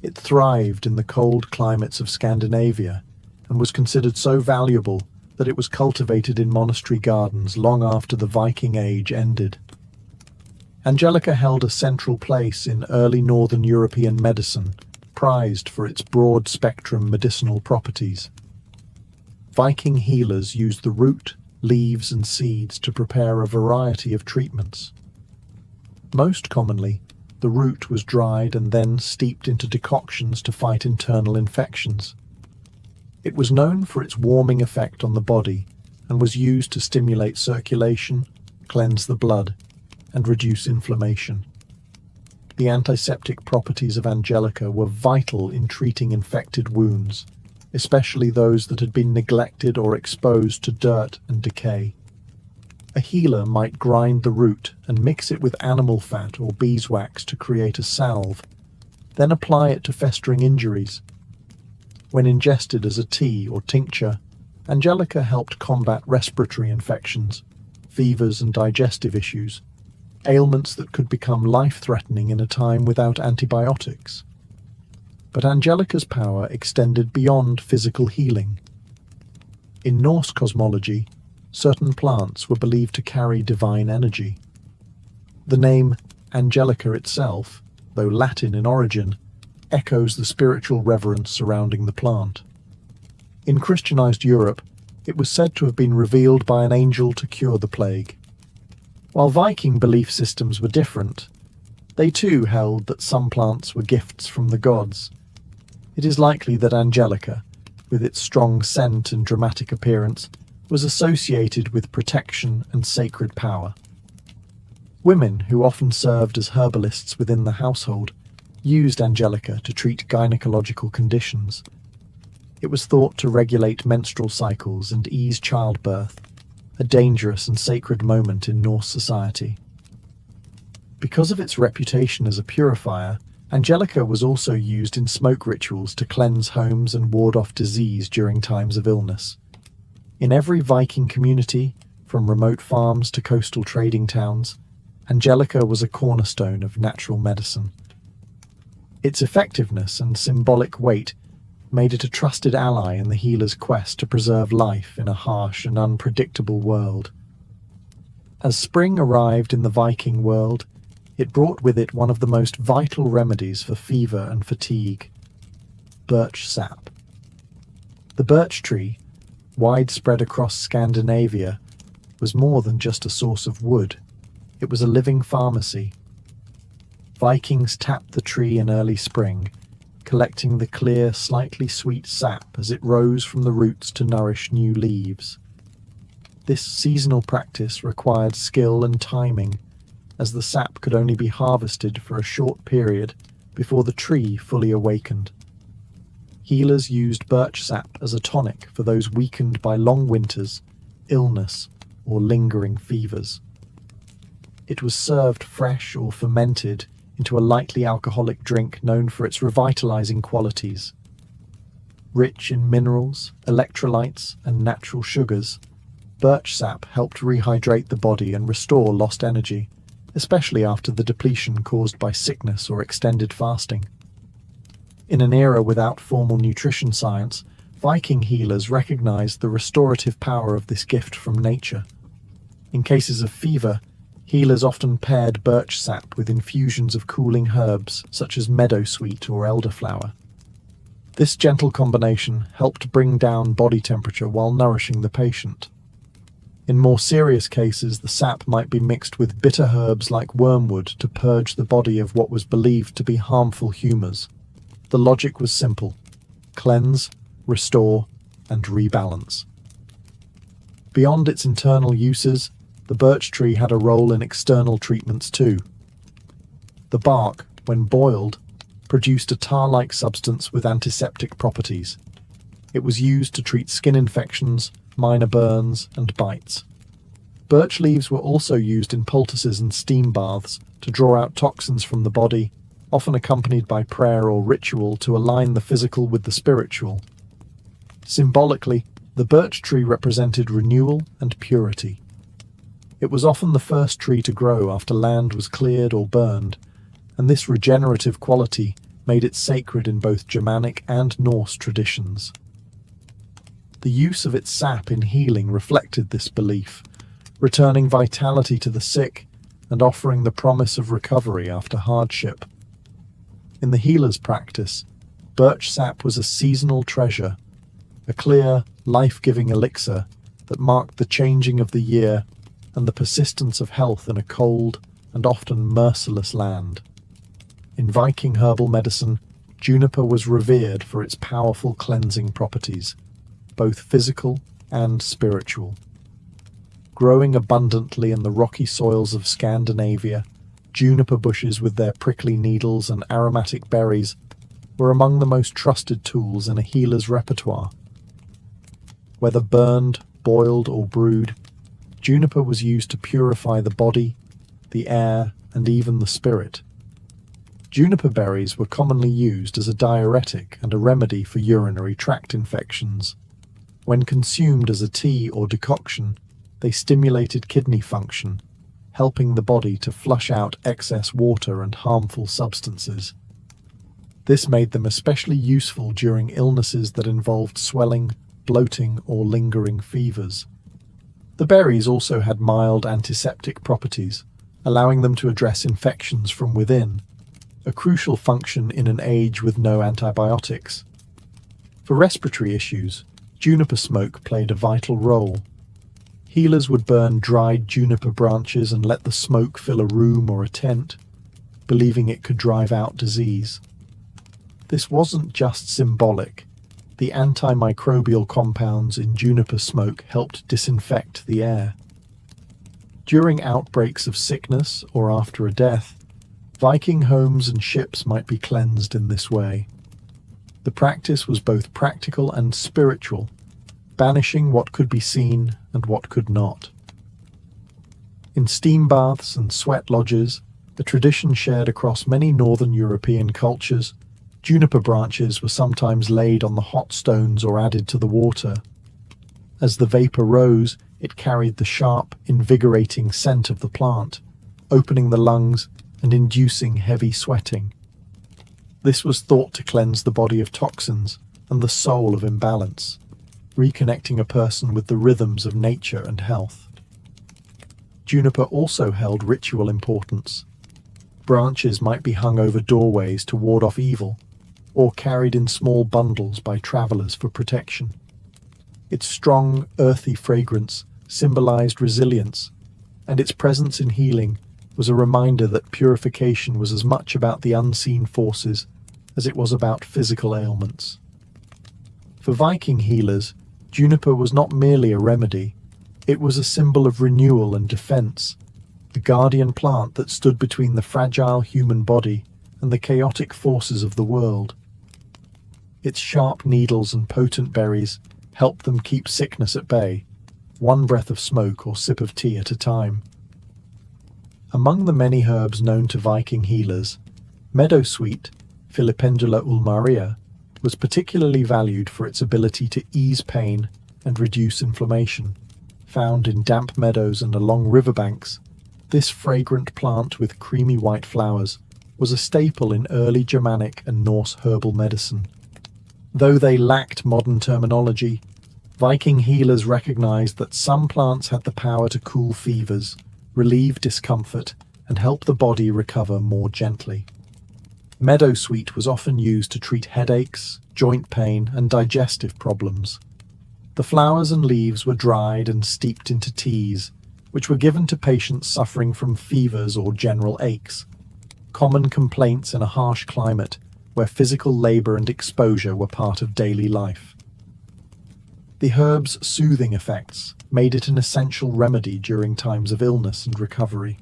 It thrived in the cold climates of Scandinavia and was considered so valuable that it was cultivated in monastery gardens long after the Viking Age ended. Angelica held a central place in early Northern European medicine, prized for its broad-spectrum medicinal properties. Viking healers used the root, leaves and seeds to prepare a variety of treatments. Most commonly, The root was dried and then steeped into decoctions to fight internal infections. It was known for its warming effect on the body and was used to stimulate circulation, cleanse the blood, and reduce inflammation. The antiseptic properties of Angelica were vital in treating infected wounds, especially those that had been neglected or exposed to dirt and decay. A healer might grind the root and mix it with animal fat or beeswax to create a salve, then apply it to festering injuries. When ingested as a tea or tincture, Angelica helped combat respiratory infections, fevers and digestive issues, ailments that could become life-threatening in a time without antibiotics. But Angelica's power extended beyond physical healing. In Norse cosmology, certain plants were believed to carry divine energy. The name Angelica itself, though Latin in origin, echoes the spiritual reverence surrounding the plant. In Christianized Europe, it was said to have been revealed by an angel to cure the plague. While Viking belief systems were different, they too held that some plants were gifts from the gods. It is likely that Angelica, with its strong scent and dramatic appearance, was associated with protection and sacred power. Women, who often served as herbalists within the household, used Angelica to treat gynecological conditions. It was thought to regulate menstrual cycles and ease childbirth, a dangerous and sacred moment in Norse society. Because of its reputation as a purifier, Angelica was also used in smoke rituals to cleanse homes and ward off disease during times of illness. In every Viking community, from remote farms to coastal trading towns, Angelica was a cornerstone of natural medicine. Its effectiveness and symbolic weight made it a trusted ally in the healer's quest to preserve life in a harsh and unpredictable world. As spring arrived in the Viking world, it brought with it one of the most vital remedies for fever and fatigue: birch sap. The birch tree, widespread across Scandinavia, was more than just a source of wood. It was a living pharmacy. Vikings tapped the tree in early spring, collecting the clear, slightly sweet sap as it rose from the roots to nourish new leaves. This seasonal practice required skill and timing, as the sap could only be harvested for a short period before the tree fully awakened. Healers used birch sap as a tonic for those weakened by long winters, illness, or lingering fevers. It was served fresh or fermented into a lightly alcoholic drink known for its revitalizing qualities. Rich in minerals, electrolytes, and natural sugars, birch sap helped rehydrate the body and restore lost energy, especially after the depletion caused by sickness or extended fasting. In an era without formal nutrition science, Viking healers recognized the restorative power of this gift from nature. In cases of fever, healers often paired birch sap with infusions of cooling herbs such as meadowsweet or elderflower. This gentle combination helped bring down body temperature while nourishing the patient. In more serious cases, the sap might be mixed with bitter herbs like wormwood to purge the body of what was believed to be harmful humors. The logic was simple: cleanse, restore, and rebalance. Beyond its internal uses, the birch tree had a role in external treatments too. The bark, when boiled, produced a tar-like substance with antiseptic properties. It was used to treat skin infections, minor burns, and bites. Birch leaves were also used in poultices and steam baths to draw out toxins from the body, often accompanied by prayer or ritual to align the physical with the spiritual. Symbolically, the birch tree represented renewal and purity. It was often the first tree to grow after land was cleared or burned, and this regenerative quality made it sacred in both Germanic and Norse traditions. The use of its sap in healing reflected this belief, returning vitality to the sick and offering the promise of recovery after hardship. In the healer's practice, birch sap was a seasonal treasure, a clear, life-giving elixir that marked the changing of the year and the persistence of health in a cold and often merciless land. In Viking herbal medicine, juniper was revered for its powerful cleansing properties, both physical and spiritual. Growing abundantly in the rocky soils of Scandinavia, juniper bushes with their prickly needles and aromatic berries were among the most trusted tools in a healer's repertoire. Whether burned, boiled, or brewed, juniper was used to purify the body, the air, and even the spirit. Juniper berries were commonly used as a diuretic and a remedy for urinary tract infections. When consumed as a tea or decoction, they stimulated kidney function, helping the body to flush out excess water and harmful substances. This made them especially useful during illnesses that involved swelling, bloating, or lingering fevers. The berries also had mild antiseptic properties, allowing them to address infections from within, a crucial function in an age with no antibiotics. For respiratory issues, juniper smoke played a vital role. Healers would burn dried juniper branches and let the smoke fill a room or a tent, believing it could drive out disease. This wasn't just symbolic. The antimicrobial compounds in juniper smoke helped disinfect the air. During outbreaks of sickness or after a death, Viking homes and ships might be cleansed in this way. The practice was both practical and spiritual, banishing what could be seen and what could not. In steam baths and sweat lodges, a tradition shared across many northern European cultures, juniper branches were sometimes laid on the hot stones or added to the water. As the vapor rose, it carried the sharp, invigorating scent of the plant, opening the lungs and inducing heavy sweating. This was thought to cleanse the body of toxins and the soul of imbalance, reconnecting a person with the rhythms of nature and health. Juniper also held ritual importance. Branches might be hung over doorways to ward off evil, or carried in small bundles by travelers for protection. Its strong, earthy fragrance symbolized resilience, and its presence in healing was a reminder that purification was as much about the unseen forces as it was about physical ailments. For Viking healers, juniper was not merely a remedy, it was a symbol of renewal and defense, the guardian plant that stood between the fragile human body and the chaotic forces of the world. Its sharp needles and potent berries helped them keep sickness at bay, one breath of smoke or sip of tea at a time. Among the many herbs known to Viking healers, meadowsweet, Filipendula ulmaria, was particularly valued for its ability to ease pain and reduce inflammation. Found in damp meadows and along riverbanks, this fragrant plant with creamy white flowers was a staple in early Germanic and Norse herbal medicine. Though they lacked modern terminology, Viking healers recognized that some plants had the power to cool fevers, relieve discomfort, and help the body recover more gently. Meadowsweet was often used to treat headaches, joint pain, and digestive problems. The flowers and leaves were dried and steeped into teas, which were given to patients suffering from fevers or general aches, common complaints in a harsh climate where physical labor and exposure were part of daily life. The herb's soothing effects made it an essential remedy during times of illness and recovery.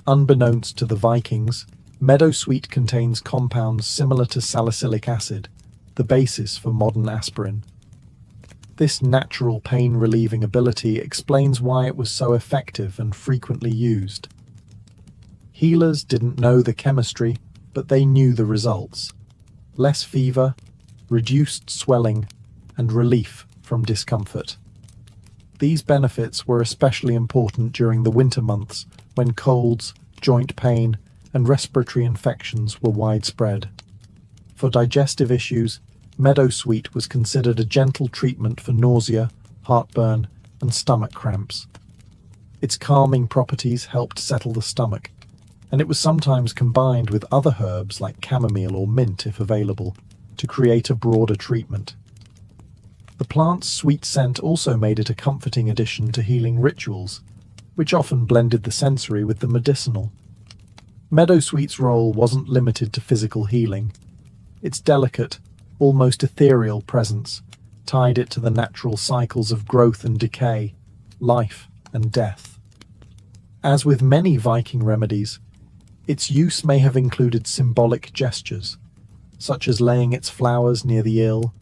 Unbeknownst to the Vikings, meadowsweet contains compounds similar to salicylic acid, the basis for modern aspirin. This natural pain-relieving ability explains why it was so effective and frequently used. Healers didn't know the chemistry, but they knew the results: less fever, reduced swelling, and relief from discomfort. These benefits were especially important during the winter months when colds, joint pain, and respiratory infections were widespread. For digestive issues, meadowsweet was considered a gentle treatment for nausea, heartburn, and stomach cramps. Its calming properties helped settle the stomach, and it was sometimes combined with other herbs like chamomile or mint if available, to create a broader treatment. The plant's sweet scent also made it a comforting addition to healing rituals, which often blended the sensory with the medicinal. Meadowsweet's role wasn't limited to physical healing. Its delicate, almost ethereal presence tied it to the natural cycles of growth and decay, life and death. As with many Viking remedies, its use may have included symbolic gestures, such as laying its flowers near the ill,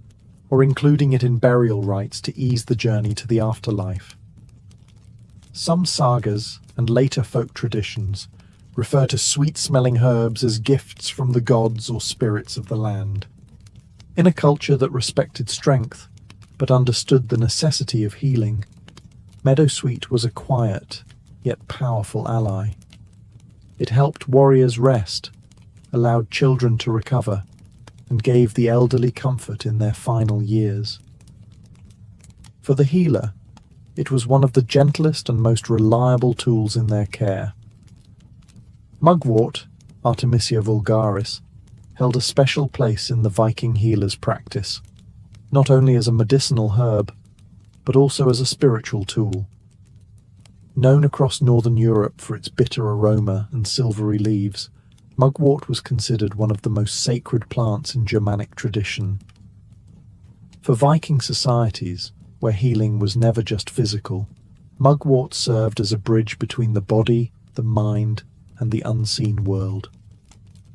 or including it in burial rites to ease the journey to the afterlife. Some sagas and later folk traditions refer to sweet-smelling herbs as gifts from the gods or spirits of the land. In a culture that respected strength, but understood the necessity of healing, meadowsweet was a quiet, yet powerful ally. It helped warriors rest, allowed children to recover, and gave the elderly comfort in their final years. For the healer, it was one of the gentlest and most reliable tools in their care. Mugwort, Artemisia vulgaris, held a special place in the Viking healer's practice, not only as a medicinal herb, but also as a spiritual tool. Known across northern Europe for its bitter aroma and silvery leaves, mugwort was considered one of the most sacred plants in Germanic tradition. For Viking societies, where healing was never just physical, mugwort served as a bridge between the body, the mind, and the unseen world.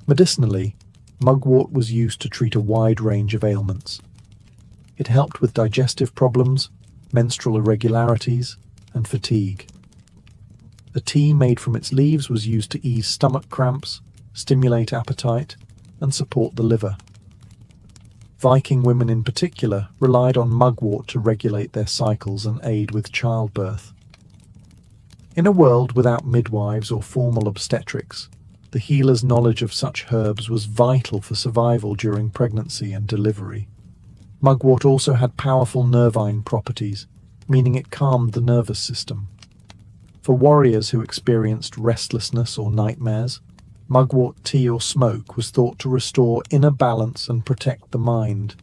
Medicinally, mugwort was used to treat a wide range of ailments. It helped with digestive problems, menstrual irregularities, and fatigue. A tea made from its leaves was used to ease stomach cramps, stimulate appetite, and support the liver. Viking women in particular relied on mugwort to regulate their cycles and aid with childbirth. In a world without midwives or formal obstetrics, the healer's knowledge of such herbs was vital for survival during pregnancy and delivery. Mugwort also had powerful nervine properties, meaning it calmed the nervous system. For warriors who experienced restlessness or nightmares, mugwort tea or smoke was thought to restore inner balance and protect the mind.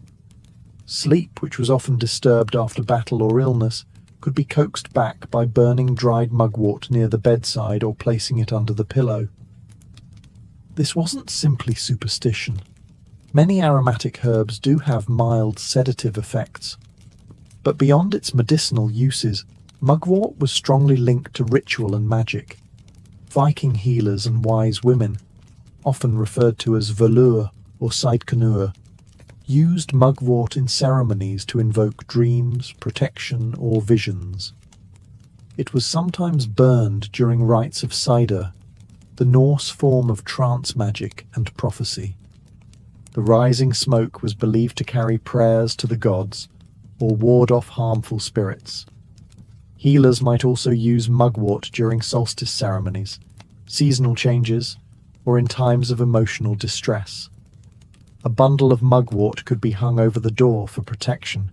Sleep, which was often disturbed after battle or illness, could be coaxed back by burning dried mugwort near the bedside or placing it under the pillow. This wasn't simply superstition. Many aromatic herbs do have mild sedative effects, but beyond its medicinal uses, mugwort was strongly linked to ritual and magic. Viking healers and wise women, often referred to as volur or seidkunur, used mugwort in ceremonies to invoke dreams, protection, or visions. It was sometimes burned during rites of cider, the Norse form of trance magic and prophecy. The rising smoke was believed to carry prayers to the gods or ward off harmful spirits. Healers might also use mugwort during solstice ceremonies, seasonal changes, or in times of emotional distress. A bundle of mugwort could be hung over the door for protection,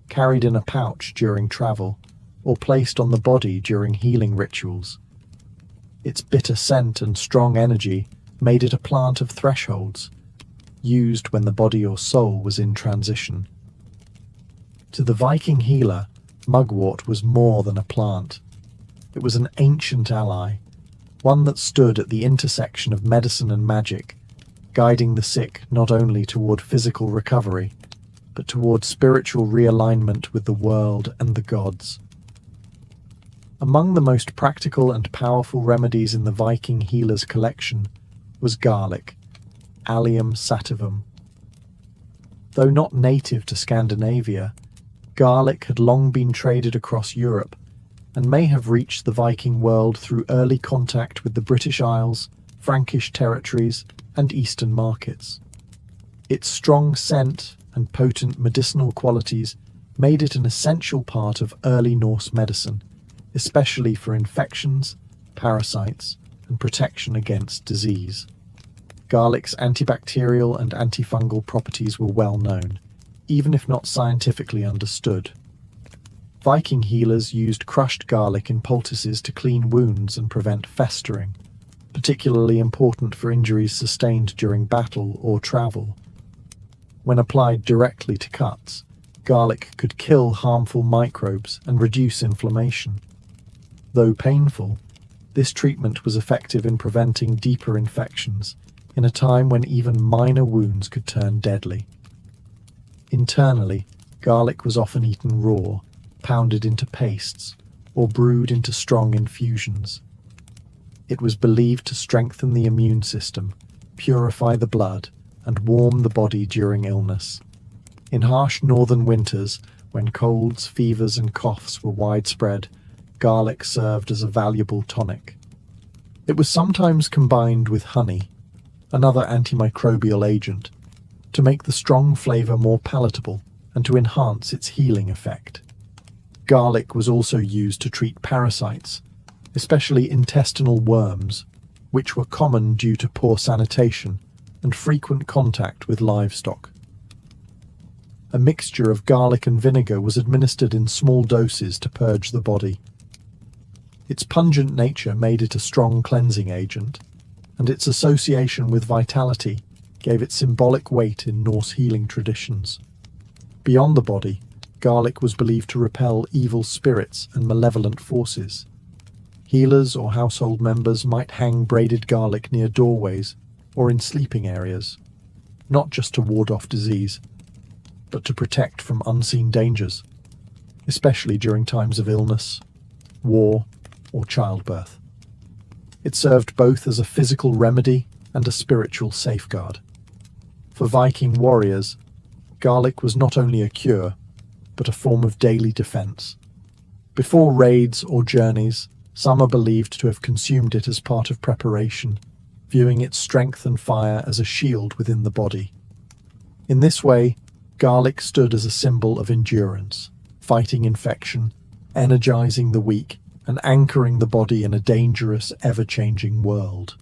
carried in a pouch during travel, or placed on the body during healing rituals. Its bitter scent and strong energy made it a plant of thresholds, used when the body or soul was in transition. To the Viking healer, mugwort was more than a plant. It was an ancient ally, one that stood at the intersection of medicine and magic, guiding the sick not only toward physical recovery, but toward spiritual realignment with the world and the gods. Among the most practical and powerful remedies in the Viking healer's collection was garlic, Allium sativum. Though not native to Scandinavia, garlic had long been traded across Europe and may have reached the Viking world through early contact with the British Isles, Frankish territories, and Eastern markets. Its strong scent and potent medicinal qualities made it an essential part of early Norse medicine, especially for infections, parasites, and protection against disease. Garlic's antibacterial and antifungal properties were well known, even if not scientifically understood. Viking healers used crushed garlic in poultices to clean wounds and prevent festering, particularly important for injuries sustained during battle or travel. When applied directly to cuts, garlic could kill harmful microbes and reduce inflammation. Though painful, This treatment was effective in preventing deeper infections in a time when even minor wounds could turn deadly. Internally, garlic was often eaten raw, pounded into pastes, or brewed into strong infusions. It was believed to strengthen the immune system, purify the blood, and warm the body during illness. In harsh northern winters, when colds, fevers, and coughs were widespread, garlic served as a valuable tonic. It was sometimes combined with honey, another antimicrobial agent, to make the strong flavor more palatable and to enhance its healing effect. Garlic was also used to treat parasites, especially intestinal worms, which were common due to poor sanitation and frequent contact with livestock. A mixture of garlic and vinegar was administered in small doses to purge the body. Its pungent nature made it a strong cleansing agent, and its association with vitality gave it symbolic weight in Norse healing traditions. Beyond the body, garlic was believed to repel evil spirits and malevolent forces. Healers or household members might hang braided garlic near doorways or in sleeping areas, not just to ward off disease, but to protect from unseen dangers, especially during times of illness, war, or childbirth. It served both as a physical remedy and a spiritual safeguard. For Viking warriors, garlic was not only a cure, but a form of daily defense. Before raids or journeys, some are believed to have consumed it as part of preparation, viewing its strength and fire as a shield within the body. In this way, garlic stood as a symbol of endurance, fighting infection, energizing the weak, and anchoring the body in a dangerous, ever-changing world.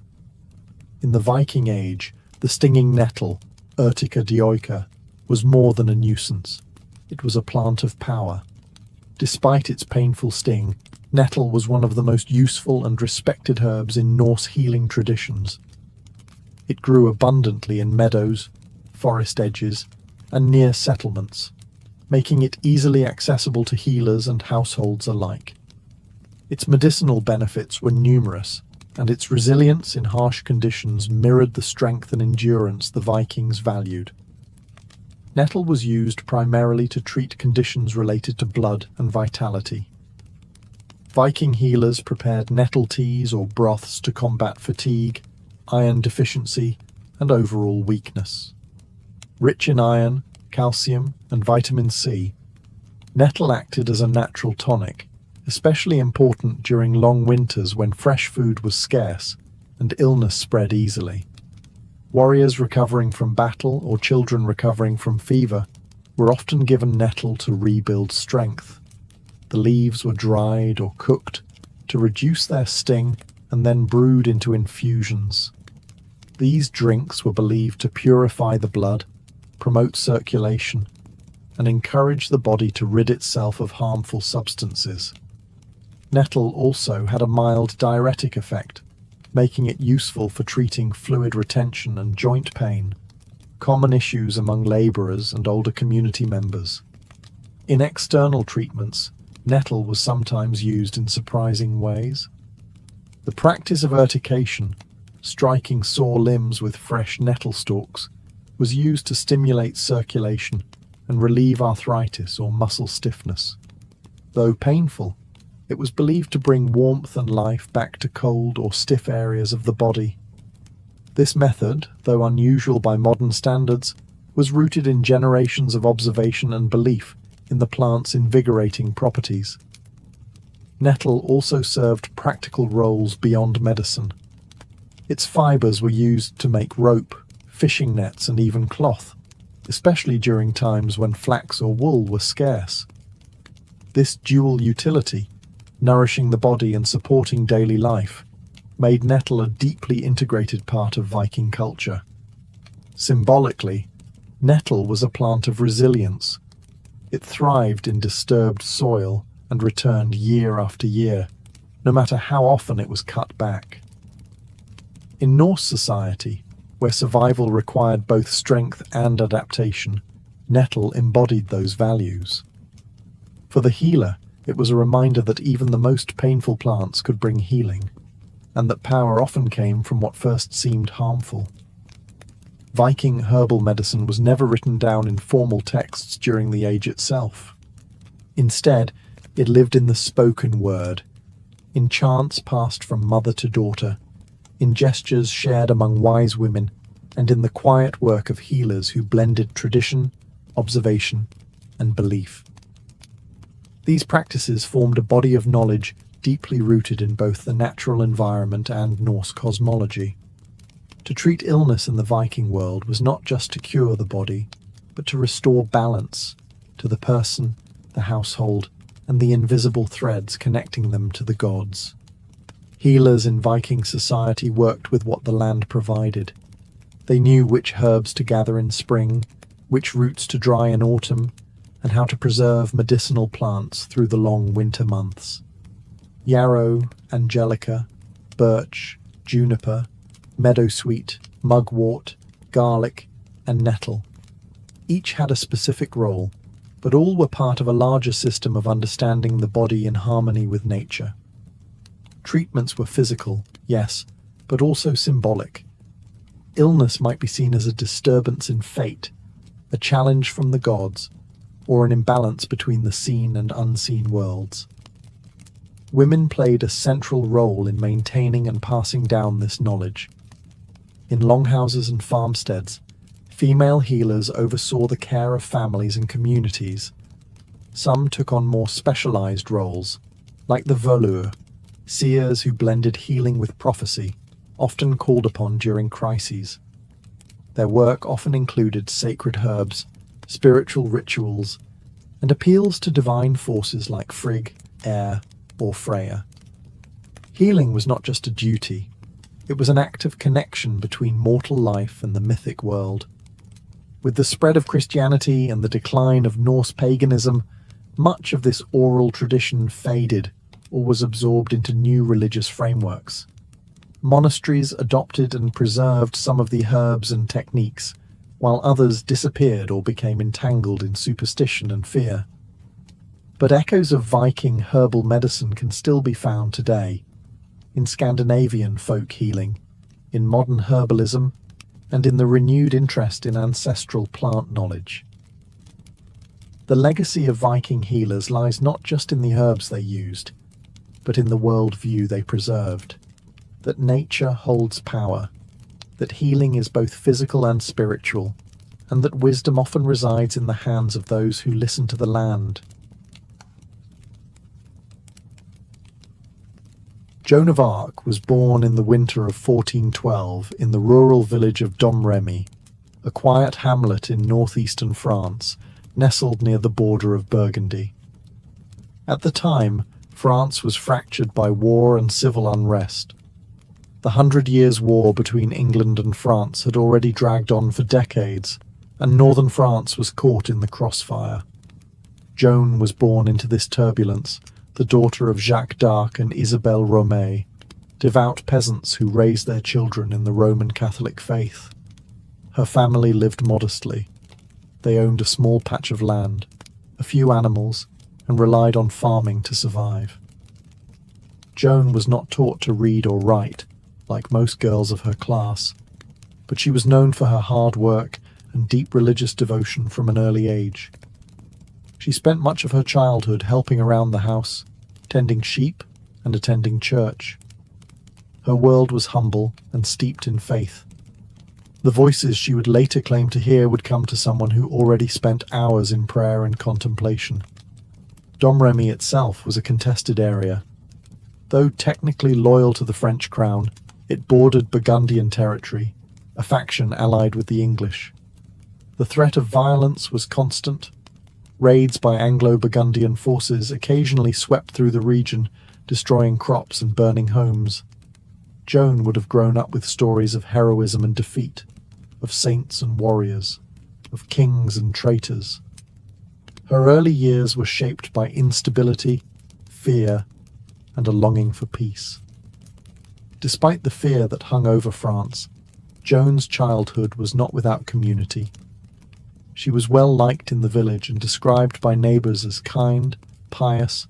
In the Viking Age, the stinging nettle, Urtica dioica, was more than a nuisance. It was a plant of power. Despite its painful sting, nettle was one of the most useful and respected herbs in Norse healing traditions. It grew abundantly in meadows, forest edges, and near settlements, making it easily accessible to healers and households alike. Its medicinal benefits were numerous, and its resilience in harsh conditions mirrored the strength and endurance the Vikings valued. Nettle was used primarily to treat conditions related to blood and vitality. Viking healers prepared nettle teas or broths to combat fatigue, iron deficiency, and overall weakness. Rich in iron, calcium, and vitamin C, nettle acted as a natural tonic, especially important during long winters when fresh food was scarce and illness spread easily. Warriors recovering from battle or children recovering from fever were often given nettle to rebuild strength. The leaves were dried or cooked to reduce their sting and then brewed into infusions. These drinks were believed to purify the blood, promote circulation, and encourage the body to rid itself of harmful substances. Nettle also had a mild diuretic effect, making it useful for treating fluid retention and joint pain, common issues among laborers and older community members. In external treatments, nettle was sometimes used in surprising ways. The practice of urtication, striking sore limbs with fresh nettle stalks, was used to stimulate circulation and relieve arthritis or muscle stiffness. Though painful, it was believed to bring warmth and life back to cold or stiff areas of the body. This method, though unusual by modern standards, was rooted in generations of observation and belief in the plant's invigorating properties. Nettle also served practical roles beyond medicine. Its fibers were used to make rope, fishing nets, and even cloth, especially during times when flax or wool were scarce. This dual utility, nourishing the body and supporting daily life, made nettle a deeply integrated part of Viking culture. Symbolically, nettle was a plant of resilience. It thrived in disturbed soil and returned year after year, no matter how often it was cut back. In Norse society, where survival required both strength and adaptation, nettle embodied those values. For the healer, it was a reminder that even the most painful plants could bring healing. and that power often came from what first seemed harmful. Viking herbal medicine was never written down in formal texts during the age itself. Instead, it lived in the spoken word, in chants passed from mother to daughter, in gestures shared among wise women, and in the quiet work of healers who blended tradition, observation, and belief. These practices formed a body of knowledge deeply rooted in both the natural environment and Norse cosmology. To treat illness in the Viking world was not just to cure the body, but to restore balance to the person, the household, and the invisible threads connecting them to the gods. Healers in Viking society worked with what the land provided. They knew which herbs to gather in spring, which roots to dry in autumn, and how to preserve medicinal plants through the long winter months. Yarrow, angelica, birch, juniper, meadowsweet, mugwort, garlic, and nettle. Each had a specific role, but all were part of a larger system of understanding the body in harmony with nature. Treatments were physical, yes, but also symbolic. Illness might be seen as a disturbance in fate, a challenge from the gods, or an imbalance between the seen and unseen worlds. Women played a central role in maintaining and passing down this knowledge. In longhouses and farmsteads, female healers oversaw the care of families and communities. Some took on more specialized roles, like the volur, seers who blended healing with prophecy, often called upon during crises. Their work often included sacred herbs, spiritual rituals, and appeals to divine forces like Frigg, Air, or Freya. Healing was not just a duty, it was an act of connection between mortal life and the mythic world. With the spread of Christianity and the decline of Norse paganism, much of this oral tradition faded or was absorbed into new religious frameworks. Monasteries adopted and preserved some of the herbs and techniques, while others disappeared or became entangled in superstition and fear. But echoes of Viking herbal medicine can still be found today, in Scandinavian folk healing, in modern herbalism, and in the renewed interest in ancestral plant knowledge. The legacy of Viking healers lies not just in the herbs they used, but in the worldview they preserved, that nature holds power, that healing is both physical and spiritual, and that wisdom often resides in the hands of those who listen to the land. Joan of Arc was born in the winter of 1412 in the rural village of Domremy, a quiet hamlet in northeastern France, nestled near the border of Burgundy. At the time, France was fractured by war and civil unrest. The 100 Years' War between England and France had already dragged on for decades, and northern France was caught in the crossfire. Joan was born into this turbulence, the daughter of Jacques d'Arc and Isabelle Romay, devout peasants who raised their children in the Roman Catholic faith. Her family lived modestly. They owned a small patch of land, a few animals, and relied on farming to survive. Joan was not taught to read or write, like most girls of her class, but she was known for her hard work and deep religious devotion from an early age. She spent much of her childhood helping around the house, tending sheep and attending church. Her world was humble and steeped in faith. The voices she would later claim to hear would come to someone who already spent hours in prayer and contemplation. Domremy itself was a contested area. Though technically loyal to the French crown, it bordered Burgundian territory, a faction allied with the English. The threat of violence was constant. Raids by Anglo-Burgundian forces occasionally swept through the region, destroying crops and burning homes. Joan would have grown up with stories of heroism and defeat, of saints and warriors, of kings and traitors. Her early years were shaped by instability, fear, and a longing for peace. Despite the fear that hung over France, Joan's childhood was not without community. She was well liked in the village and described by neighbours as kind, pious,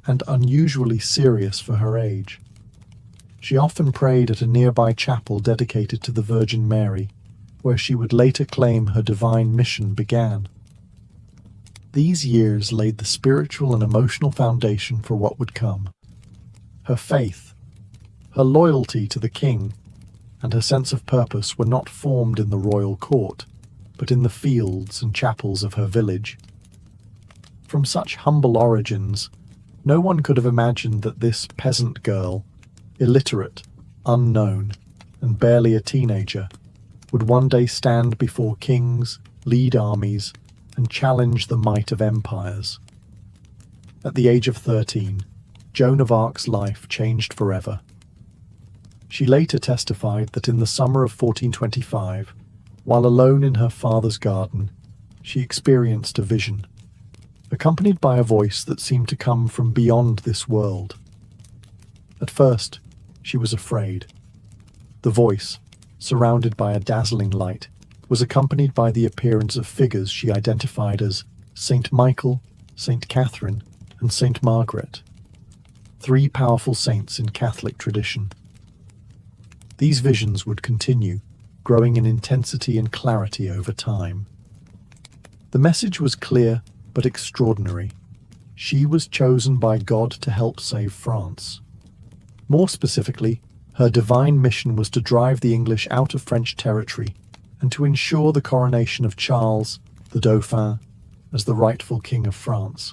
and unusually serious for her age. She often prayed at a nearby chapel dedicated to the Virgin Mary, where she would later claim her divine mission began. These years laid the spiritual and emotional foundation for what would come. Her faith, her loyalty to the king, and her sense of purpose were not formed in the royal court, but in the fields and chapels of her village. From such humble origins, no one could have imagined that this peasant girl, illiterate, unknown, and barely a teenager, would one day stand before kings, lead armies, and challenge the might of empires. At the age of 13, Joan of Arc's life changed forever. She later testified that in the summer of 1425, while alone in her father's garden, she experienced a vision, accompanied by a voice that seemed to come from beyond this world. At first, she was afraid. The voice, surrounded by a dazzling light, was accompanied by the appearance of figures she identified as Saint Michael, Saint Catherine, and Saint Margaret, three powerful saints in Catholic tradition. These visions would continue, growing in intensity and clarity over time. The message was clear but extraordinary. She was chosen by God to help save France. More specifically, her divine mission was to drive the English out of French territory and to ensure the coronation of Charles, the Dauphin, as the rightful king of France.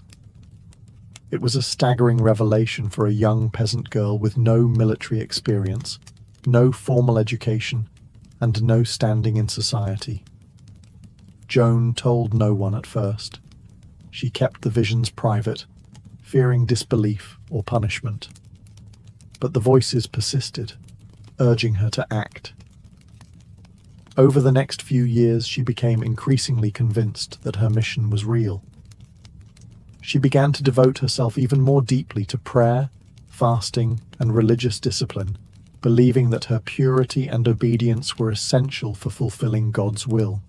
It was a staggering revelation for a young peasant girl with no military experience, no formal education, and no standing in society. Joan told no one at first. She kept the visions private, fearing disbelief or punishment. But the voices persisted, urging her to act. Over the next few years, she became increasingly convinced that her mission was real. She began to devote herself even more deeply to prayer, fasting, and religious discipline, believing that her purity and obedience were essential for fulfilling God's will.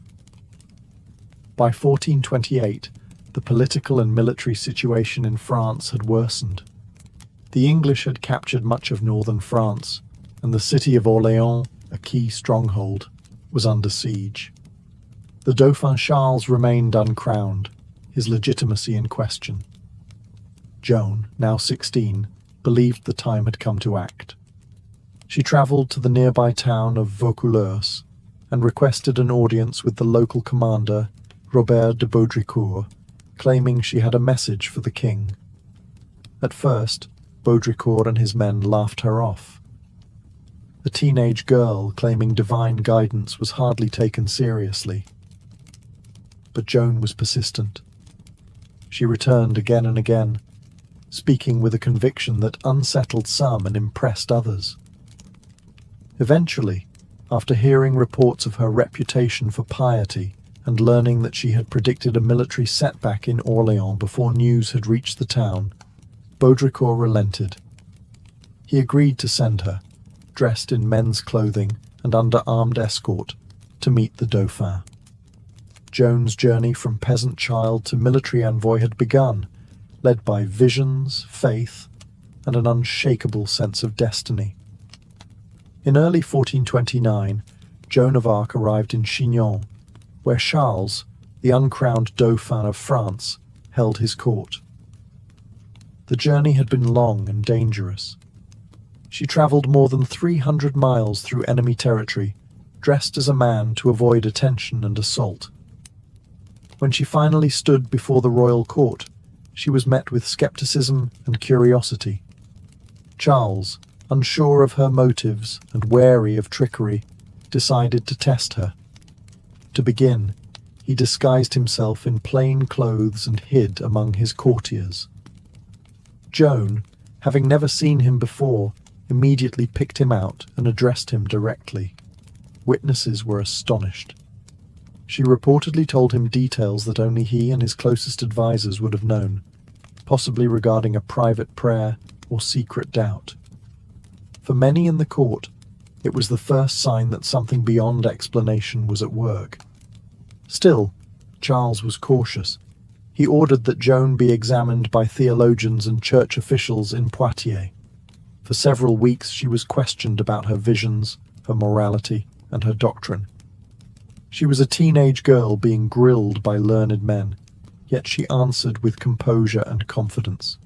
By 1428, the political and military situation in France had worsened. The English had captured much of northern France, and the city of Orléans, a key stronghold, was under siege. The Dauphin Charles remained uncrowned, his legitimacy in question. Joan, now 16, believed the time had come to act. She travelled to the nearby town of Vaucouleurs and requested an audience with the local commander, Robert de Baudricourt, claiming she had a message for the king. At first, Baudricourt and his men laughed her off. A teenage girl claiming divine guidance was hardly taken seriously. But Joan was persistent. She returned again and again, speaking with a conviction that unsettled some and impressed others. Eventually, after hearing reports of her reputation for piety and learning that she had predicted a military setback in Orléans before news had reached the town, Baudricourt relented. He agreed to send her, dressed in men's clothing and under armed escort, to meet the Dauphin. Joan's journey from peasant child to military envoy had begun, led by visions, faith, and an unshakable sense of destiny. In early 1429, Joan of Arc arrived in Chinon, where Charles, the uncrowned Dauphin of France, held his court. The journey had been long and dangerous. She travelled more than 300 miles through enemy territory, dressed as a man to avoid attention and assault. When she finally stood before the royal court, she was met with skepticism and curiosity. Charles, unsure of her motives and wary of trickery, decided to test her. To begin, he disguised himself in plain clothes and hid among his courtiers. Joan, having never seen him before, immediately picked him out and addressed him directly. Witnesses were astonished. She reportedly told him details that only he and his closest advisors would have known, possibly regarding a private prayer or secret doubt. For many in the court, it was the first sign that something beyond explanation was at work. Still, Charles was cautious. He ordered that Joan be examined by theologians and church officials in Poitiers. For several weeks she was questioned about her visions, her morality, and her doctrine. She was a teenage girl being grilled by learned men, yet she answered with composure and confidence.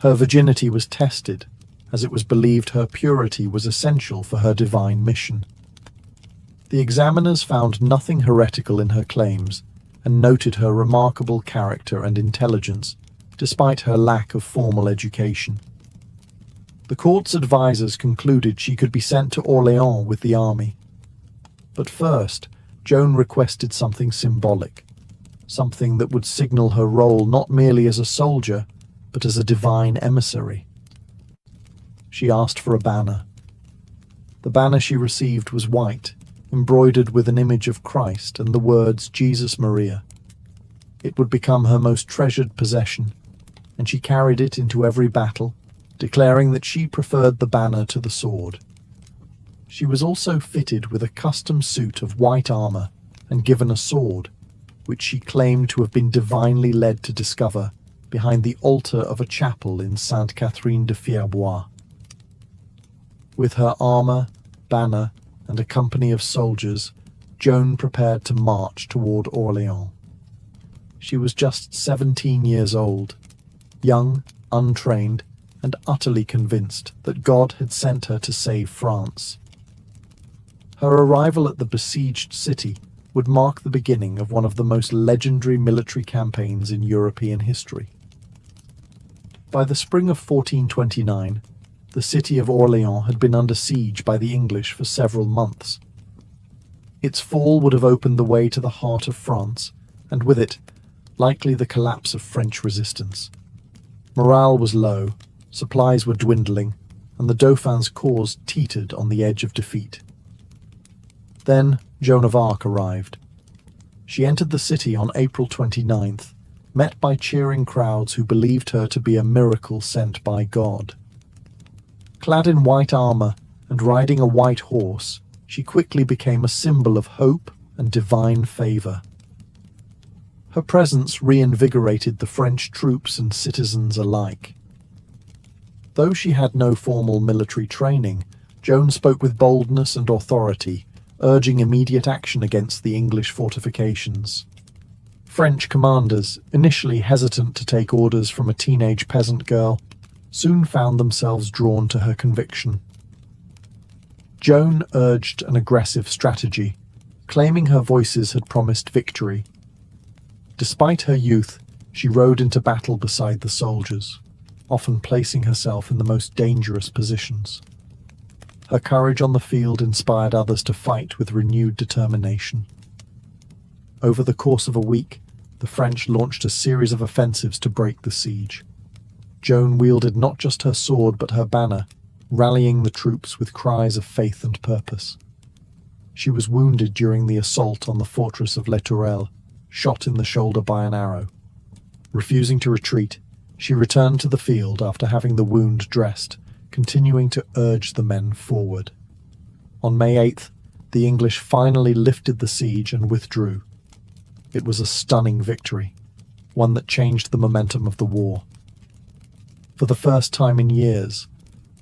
Her virginity was tested, as it was believed her purity was essential for her divine mission. The examiners found nothing heretical in her claims and noted her remarkable character and intelligence, despite her lack of formal education. The court's advisors concluded she could be sent to Orléans with the army. But first, Joan requested something symbolic, something that would signal her role not merely as a soldier, but as a divine emissary. She asked for a banner. The banner she received was white, embroidered with an image of Christ and the words Jesus Maria. It would become her most treasured possession, and she carried it into every battle, declaring that she preferred the banner to the sword. She was also fitted with a custom suit of white armor and given a sword, which she claimed to have been divinely led to discover behind the altar of a chapel in Sainte Catherine de Fierbois. With her armor, banner, and a company of soldiers, Joan prepared to march toward Orléans. She was just 17 years old, young, untrained, and utterly convinced that God had sent her to save France. Her arrival at the besieged city would mark the beginning of one of the most legendary military campaigns in European history. By the spring of 1429, the city of Orléans had been under siege by the English for several months. Its fall would have opened the way to the heart of France, and with it, likely the collapse of French resistance. Morale was low, supplies were dwindling, and the Dauphin's cause teetered on the edge of defeat. Then Joan of Arc arrived. She entered the city on April 29th, met by cheering crowds who believed her to be a miracle sent by God. Clad in white armor and riding a white horse, she quickly became a symbol of hope and divine favor. Her presence reinvigorated the French troops and citizens alike. Though she had no formal military training, Joan spoke with boldness and authority, urging immediate action against the English fortifications. French commanders, initially hesitant to take orders from a teenage peasant girl, soon found themselves drawn to her conviction. Joan urged an aggressive strategy, claiming her voices had promised victory. Despite her youth, she rode into battle beside the soldiers, often placing herself in the most dangerous positions. Her courage on the field inspired others to fight with renewed determination. Over the course of a week, the French launched a series of offensives to break the siege. Joan wielded not just her sword but her banner, rallying the troops with cries of faith and purpose. She was wounded during the assault on the fortress of Les Tourelles, shot in the shoulder by an arrow. Refusing to retreat, she returned to the field after having the wound dressed, continuing to urge the men forward. On May 8th, the English finally lifted the siege and withdrew. It was a stunning victory, one that changed the momentum of the war. For the first time in years,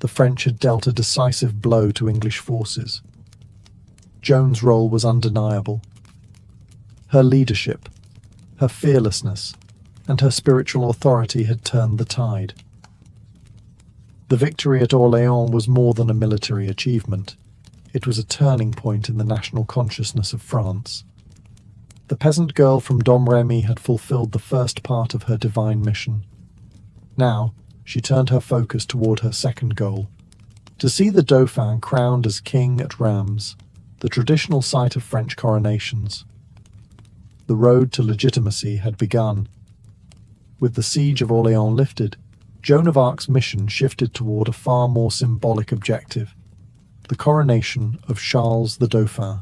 the French had dealt a decisive blow to English forces. Joan's role was undeniable. Her leadership, her fearlessness, and her spiritual authority had turned the tide. The victory at Orléans was more than a military achievement. It was a turning point in the national consciousness of France. The peasant girl from Domremy had fulfilled the first part of her divine mission. Now, she turned her focus toward her second goal, to see the Dauphin crowned as king at Reims, the traditional site of French coronations. The road to legitimacy had begun. With the siege of Orléans lifted, Joan of Arc's mission shifted toward a far more symbolic objective, the coronation of Charles the Dauphin.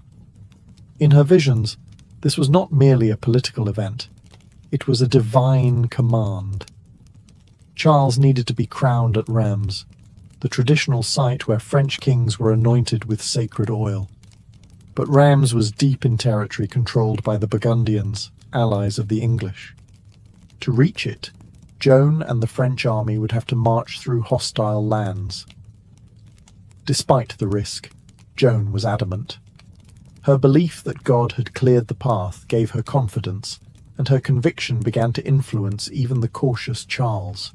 In her visions, this was not merely a political event, it was a divine command. Charles needed to be crowned at Reims, the traditional site where French kings were anointed with sacred oil. But Reims was deep in territory controlled by the Burgundians, allies of the English. To reach it, Joan and the French army would have to march through hostile lands, Despite the risk, Joan was adamant. Her belief that God had cleared the path gave her confidence, and her conviction began to influence even the cautious Charles.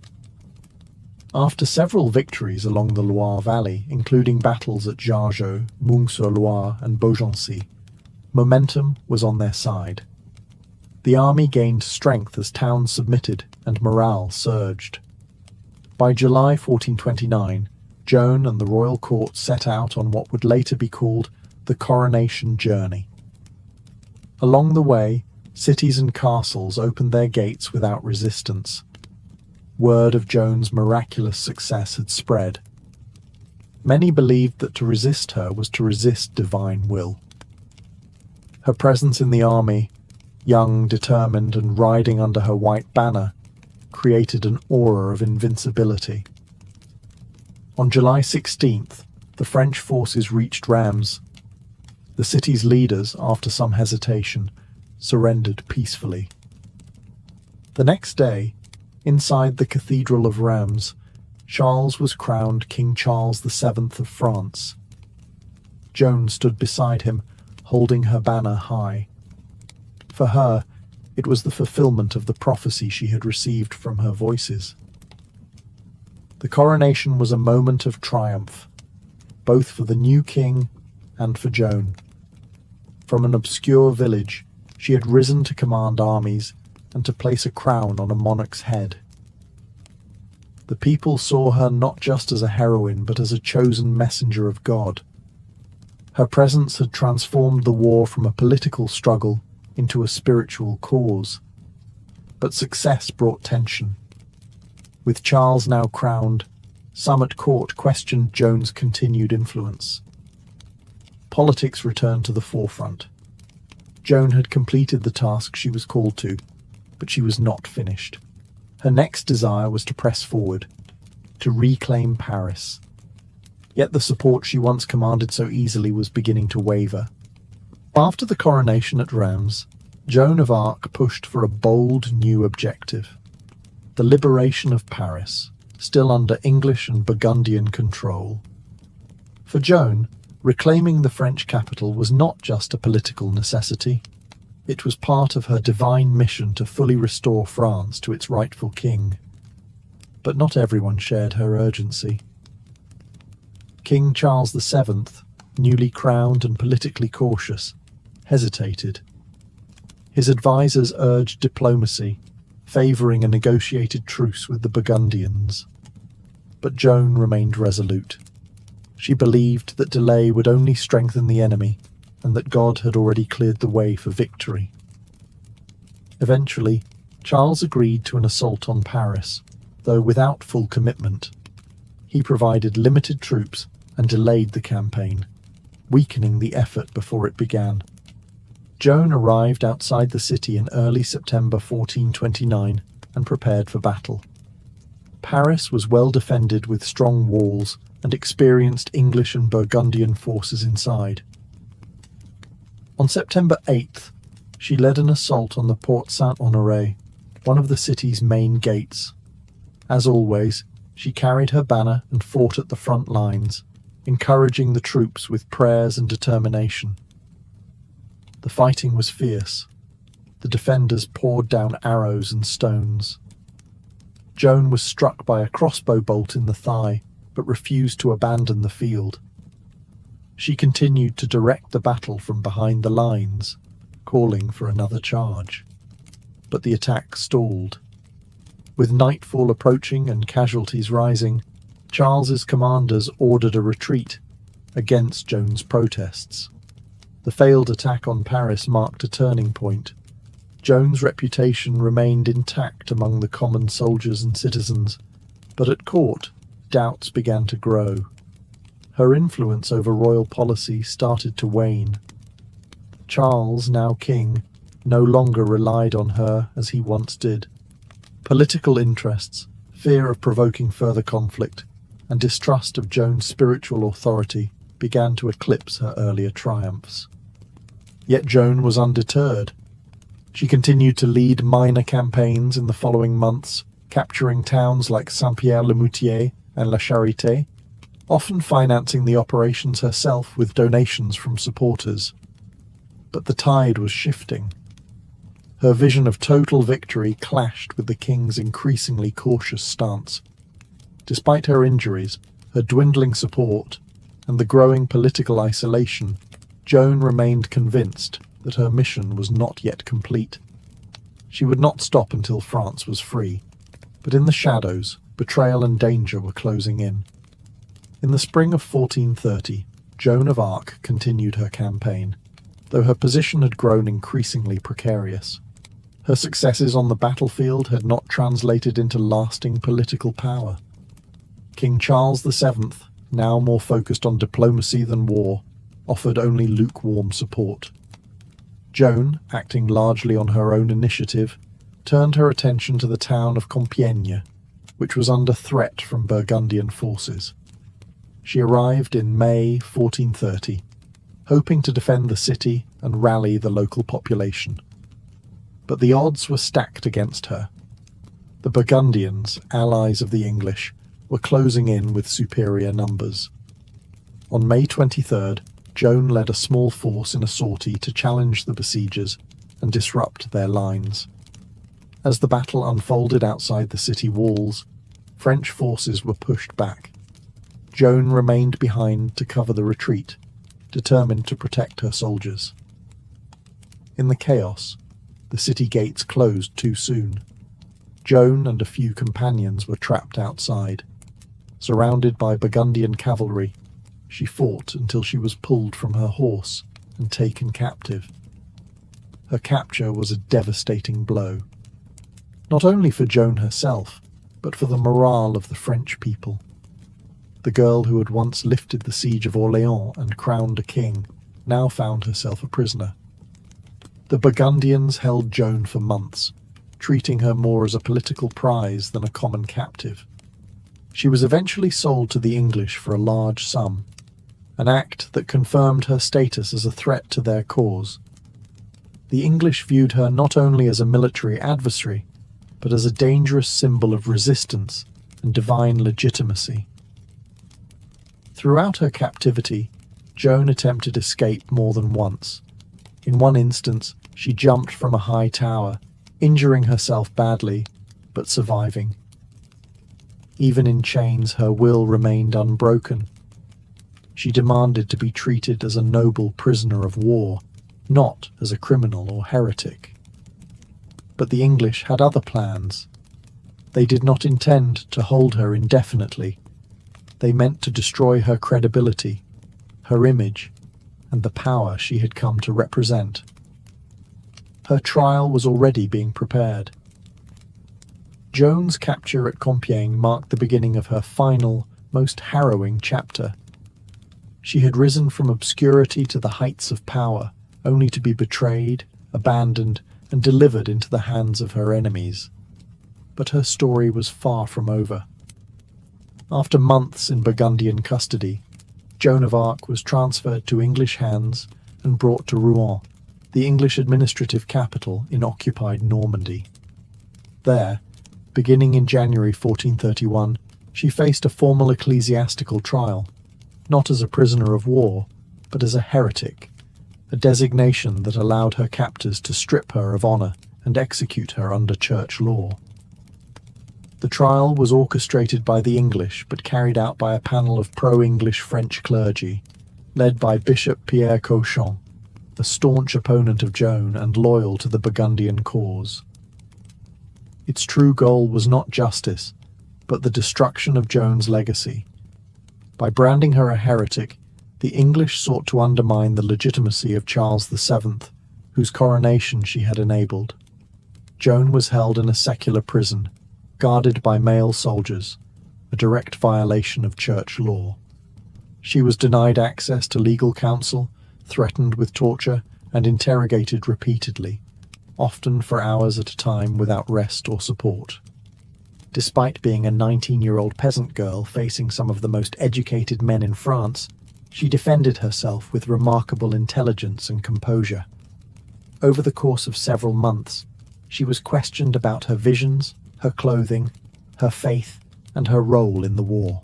After several victories along the Loire Valley, including battles at Jargeau, Meung-sur-Loire and Beaugency, momentum was on their side. The army gained strength as towns submitted and morale surged. By July 1429, Joan and the royal court set out on what would later be called the coronation journey. Along the way, cities and castles opened their gates without resistance. Word of Joan's miraculous success had spread. Many believed that to resist her was to resist divine will. Her presence in the army, young, determined, and riding under her white banner, created an aura of invincibility. On July 16th, the French forces reached Reims. The city's leaders, after some hesitation, surrendered peacefully. The next day, inside the Cathedral of Reims, Charles was crowned King Charles VII of France. Joan stood beside him, holding her banner high. For her, it was the fulfillment of the prophecy she had received from her voices. The coronation was a moment of triumph, both for the new king and for Joan. From an obscure village, she had risen to command armies and to place a crown on a monarch's head. The people saw her not just as a heroine, but as a chosen messenger of God. Her presence had transformed the war from a political struggle into a spiritual cause. But success brought tension. With Charles now crowned, some at court questioned Joan's continued influence. Politics returned to the forefront. Joan had completed the task she was called to, but she was not finished. Her next desire was to press forward, to reclaim Paris. Yet the support she once commanded so easily was beginning to waver. After the coronation at Reims, Joan of Arc pushed for a bold new objective: the liberation of Paris, still under English and Burgundian control. For Joan, reclaiming the French capital was not just a political necessity. It was part of her divine mission to fully restore France to its rightful king. But not everyone shared her urgency. King Charles VII, newly crowned and politically cautious, hesitated. His advisers urged diplomacy, favouring a negotiated truce with the Burgundians. But Joan remained resolute. She believed that delay would only strengthen the enemy, and that God had already cleared the way for victory. Eventually, Charles agreed to an assault on Paris, though without full commitment. He provided limited troops and delayed the campaign, weakening the effort before it began. Joan arrived outside the city in early September 1429 and prepared for battle. Paris was well defended with strong walls and experienced English and Burgundian forces inside. On September 8th, she led an assault on the Porte Saint-Honoré, one of the city's main gates. As always, she carried her banner and fought at the front lines, encouraging the troops with prayers and determination. The fighting was fierce. The defenders poured down arrows and stones. Joan was struck by a crossbow bolt in the thigh, but refused to abandon the field. She continued to direct the battle from behind the lines, calling for another charge. But the attack stalled. With nightfall approaching and casualties rising, Charles's commanders ordered a retreat against Joan's protests. The failed attack on Paris marked a turning point. Joan's reputation remained intact among the common soldiers and citizens, but at court, doubts began to grow. Her influence over royal policy started to wane. Charles, now king, no longer relied on her as he once did. Political interests, fear of provoking further conflict, and distrust of Joan's spiritual authority began to eclipse her earlier triumphs. Yet Joan was undeterred. She continued to lead minor campaigns in the following months, capturing towns like Saint-Pierre-le-Moutier and La Charité. often financing the operations herself with donations from supporters. But the tide was shifting. Her vision of total victory clashed with the king's increasingly cautious stance. Despite her injuries, her dwindling support, and the growing political isolation, Joan remained convinced that her mission was not yet complete. She would not stop until France was free, but in the shadows, betrayal and danger were closing in. In the spring of 1430, Joan of Arc continued her campaign, though her position had grown increasingly precarious. Her successes on the battlefield had not translated into lasting political power. King Charles VII, now more focused on diplomacy than war, offered only lukewarm support. Joan, acting largely on her own initiative, turned her attention to the town of Compiègne, which was under threat from Burgundian forces. She arrived in May 1430, hoping to defend the city and rally the local population. But the odds were stacked against her. The Burgundians, allies of the English, were closing in with superior numbers. On May 23rd, Joan led a small force in a sortie to challenge the besiegers and disrupt their lines. As the battle unfolded outside the city walls, French forces were pushed back. Joan remained behind to cover the retreat, determined to protect her soldiers. In the chaos, the city gates closed too soon. Joan and a few companions were trapped outside. Surrounded by Burgundian cavalry, she fought until she was pulled from her horse and taken captive. Her capture was a devastating blow, not only for Joan herself, but for the morale of the French people. The girl who had once lifted the siege of Orléans and crowned a king now found herself a prisoner. The Burgundians held Joan for months, treating her more as a political prize than a common captive. She was eventually sold to the English for a large sum, an act that confirmed her status as a threat to their cause. The English viewed her not only as a military adversary, but as a dangerous symbol of resistance and divine legitimacy. Throughout her captivity, Joan attempted escape more than once. In one instance, she jumped from a high tower, injuring herself badly, but surviving. Even in chains, her will remained unbroken. She demanded to be treated as a noble prisoner of war, not as a criminal or heretic. But the English had other plans. They did not intend to hold her indefinitely. They meant to destroy her credibility, her image, and the power she had come to represent. Her trial was already being prepared. Joan's capture at Compiègne marked the beginning of her final, most harrowing chapter. She had risen from obscurity to the heights of power, only to be betrayed, abandoned, and delivered into the hands of her enemies. But her story was far from over. After months in Burgundian custody, Joan of Arc was transferred to English hands and brought to Rouen, the English administrative capital in occupied Normandy. There, beginning in January 1431, she faced a formal ecclesiastical trial, not as a prisoner of war, but as a heretic, a designation that allowed her captors to strip her of honour and execute her under church law. The trial was orchestrated by the English but carried out by a panel of pro-English French clergy, led by Bishop Pierre Cauchon, a staunch opponent of Joan and loyal to the Burgundian cause. Its true goal was not justice, but the destruction of Joan's legacy. By branding her a heretic, the English sought to undermine the legitimacy of Charles VII, whose coronation she had enabled. Joan was held in a secular prison, guarded by male soldiers, a direct violation of church law. She was denied access to legal counsel, threatened with torture, and interrogated repeatedly, often for hours at a time without rest or support. Despite being a 19-year-old peasant girl facing some of the most educated men in France, she defended herself with remarkable intelligence and composure. Over the course of several months, she was questioned about her visions, her clothing, her faith, and her role in the war.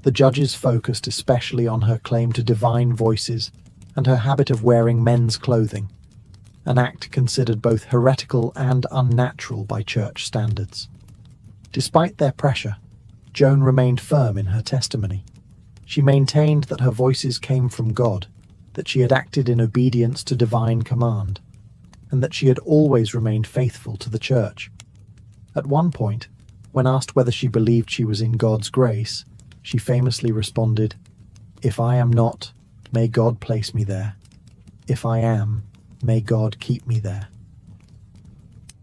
The judges focused especially on her claim to divine voices and her habit of wearing men's clothing, an act considered both heretical and unnatural by church standards. Despite their pressure, Joan remained firm in her testimony. She maintained that her voices came from God, that she had acted in obedience to divine command, and that she had always remained faithful to the church. At one point, when asked whether she believed she was in God's grace, she famously responded, "If I am not, may God place me there. If I am, may God keep me there."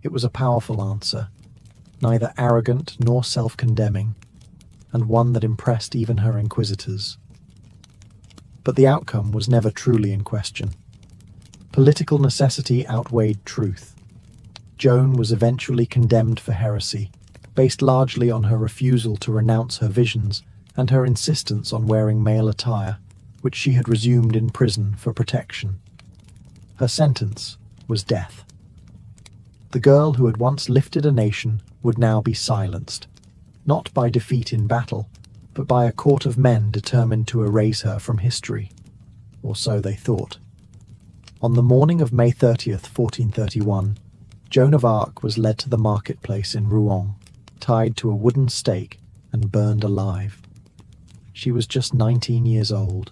It was a powerful answer, neither arrogant nor self-condemning, and one that impressed even her inquisitors. But the outcome was never truly in question. Political necessity outweighed truth. Joan was eventually condemned for heresy, based largely on her refusal to renounce her visions and her insistence on wearing male attire, which she had resumed in prison for protection. Her sentence was death. The girl who had once lifted a nation would now be silenced, not by defeat in battle, but by a court of men determined to erase her from history. Or so they thought. On the morning of May 30th, 1431, Joan of Arc was led to the marketplace in Rouen, tied to a wooden stake and burned alive. She was just 19 years old.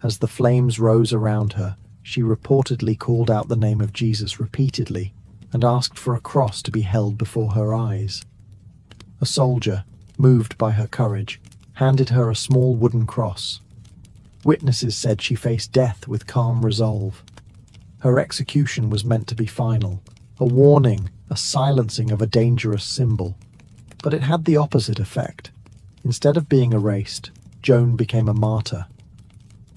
As the flames rose around her, she reportedly called out the name of Jesus repeatedly and asked for a cross to be held before her eyes. A soldier, moved by her courage, handed her a small wooden cross. Witnesses said she faced death with calm resolve. Her execution was meant to be final, a warning, a silencing of a dangerous symbol. But it had the opposite effect. Instead of being erased, Joan became a martyr.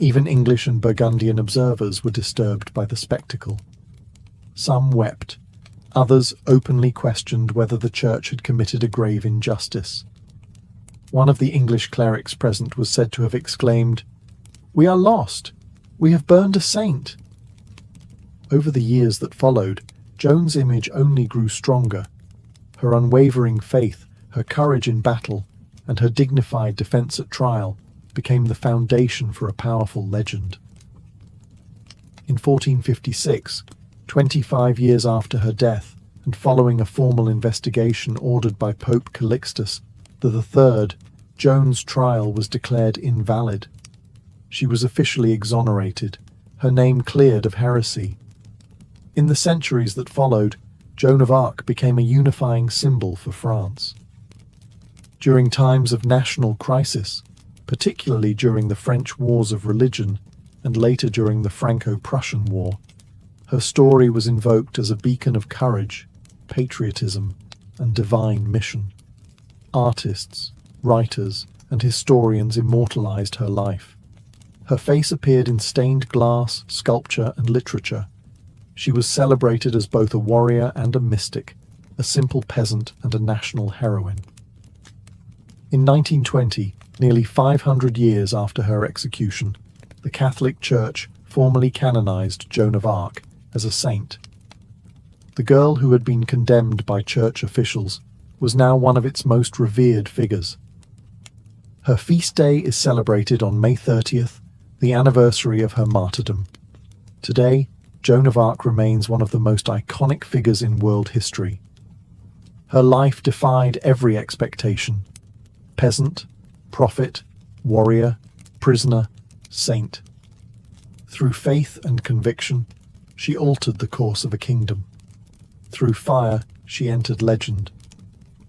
Even English and Burgundian observers were disturbed by the spectacle. Some wept. Others openly questioned whether the church had committed a grave injustice. One of the English clerics present was said to have exclaimed, "We are lost! We have burned a saint!" Over the years that followed, Joan's image only grew stronger. Her unwavering faith, her courage in battle, and her dignified defense at trial became the foundation for a powerful legend. In 1456, 25 years after her death, and following a formal investigation ordered by Pope Calixtus III, Joan's trial was declared invalid. She was officially exonerated, her name cleared of heresy. In the centuries that followed, Joan of Arc became a unifying symbol for France. During times of national crisis, particularly during the French Wars of Religion and later during the Franco-Prussian War, her story was invoked as a beacon of courage, patriotism, and divine mission. Artists, writers, and historians immortalized her life. Her face appeared in stained glass, sculpture, and literature. She was celebrated as both a warrior and a mystic, a simple peasant and a national heroine. In 1920, nearly 500 years after her execution, the Catholic Church formally canonized Joan of Arc as a saint. The girl who had been condemned by church officials was now one of its most revered figures. Her feast day is celebrated on May 30th, the anniversary of her martyrdom. Today, Joan of Arc remains one of the most iconic figures in world history. Her life defied every expectation. Peasant, prophet, warrior, prisoner, saint. Through faith and conviction, she altered the course of a kingdom. Through fire, she entered legend.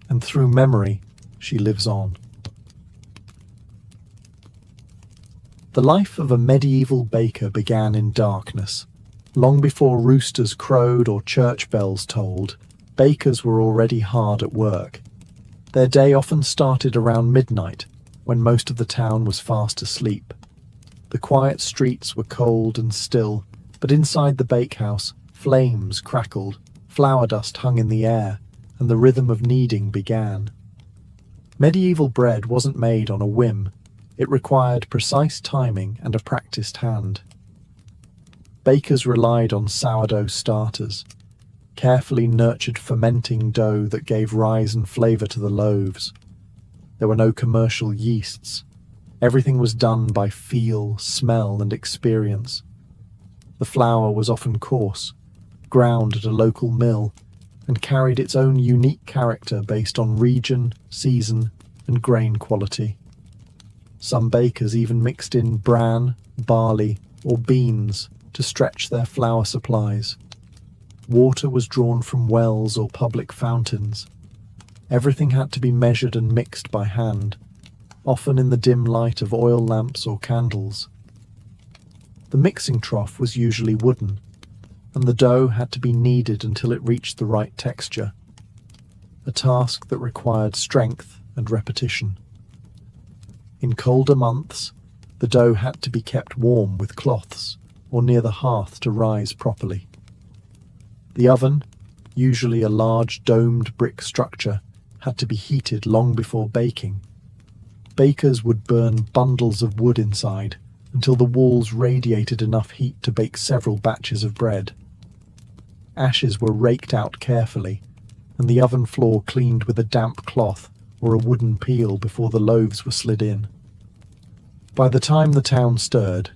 And through memory, she lives on. The life of a medieval baker began in darkness. Long before roosters crowed or church bells tolled, bakers were already hard at work. Their day often started around midnight, when most of the town was fast asleep. The quiet streets were cold and still, but inside the bakehouse, flames crackled, flour dust hung in the air, and the rhythm of kneading began. Medieval bread wasn't made on a whim. It required precise timing and a practiced hand. Bakers relied on sourdough starters, carefully nurtured fermenting dough that gave rise and flavor to the loaves. There were no commercial yeasts, Everything was done by feel, smell, and experience. The flour was often coarse, ground at a local mill, and carried its own unique character based on region, season, and grain quality. Some bakers even mixed in bran, barley, or beans to stretch their flour supplies. Water was drawn from wells or public fountains. Everything had to be measured and mixed by hand, often in the dim light of oil lamps or candles. The mixing trough was usually wooden, and the dough had to be kneaded until it reached the right texture, a task that required strength and repetition. In colder months, the dough had to be kept warm with cloths or near the hearth to rise properly. The oven, usually a large domed brick structure, had to be heated long before baking. Bakers would burn bundles of wood inside until the walls radiated enough heat to bake several batches of bread. Ashes were raked out carefully, and the oven floor cleaned with a damp cloth or a wooden peel before the loaves were slid in. By the time the town stirred,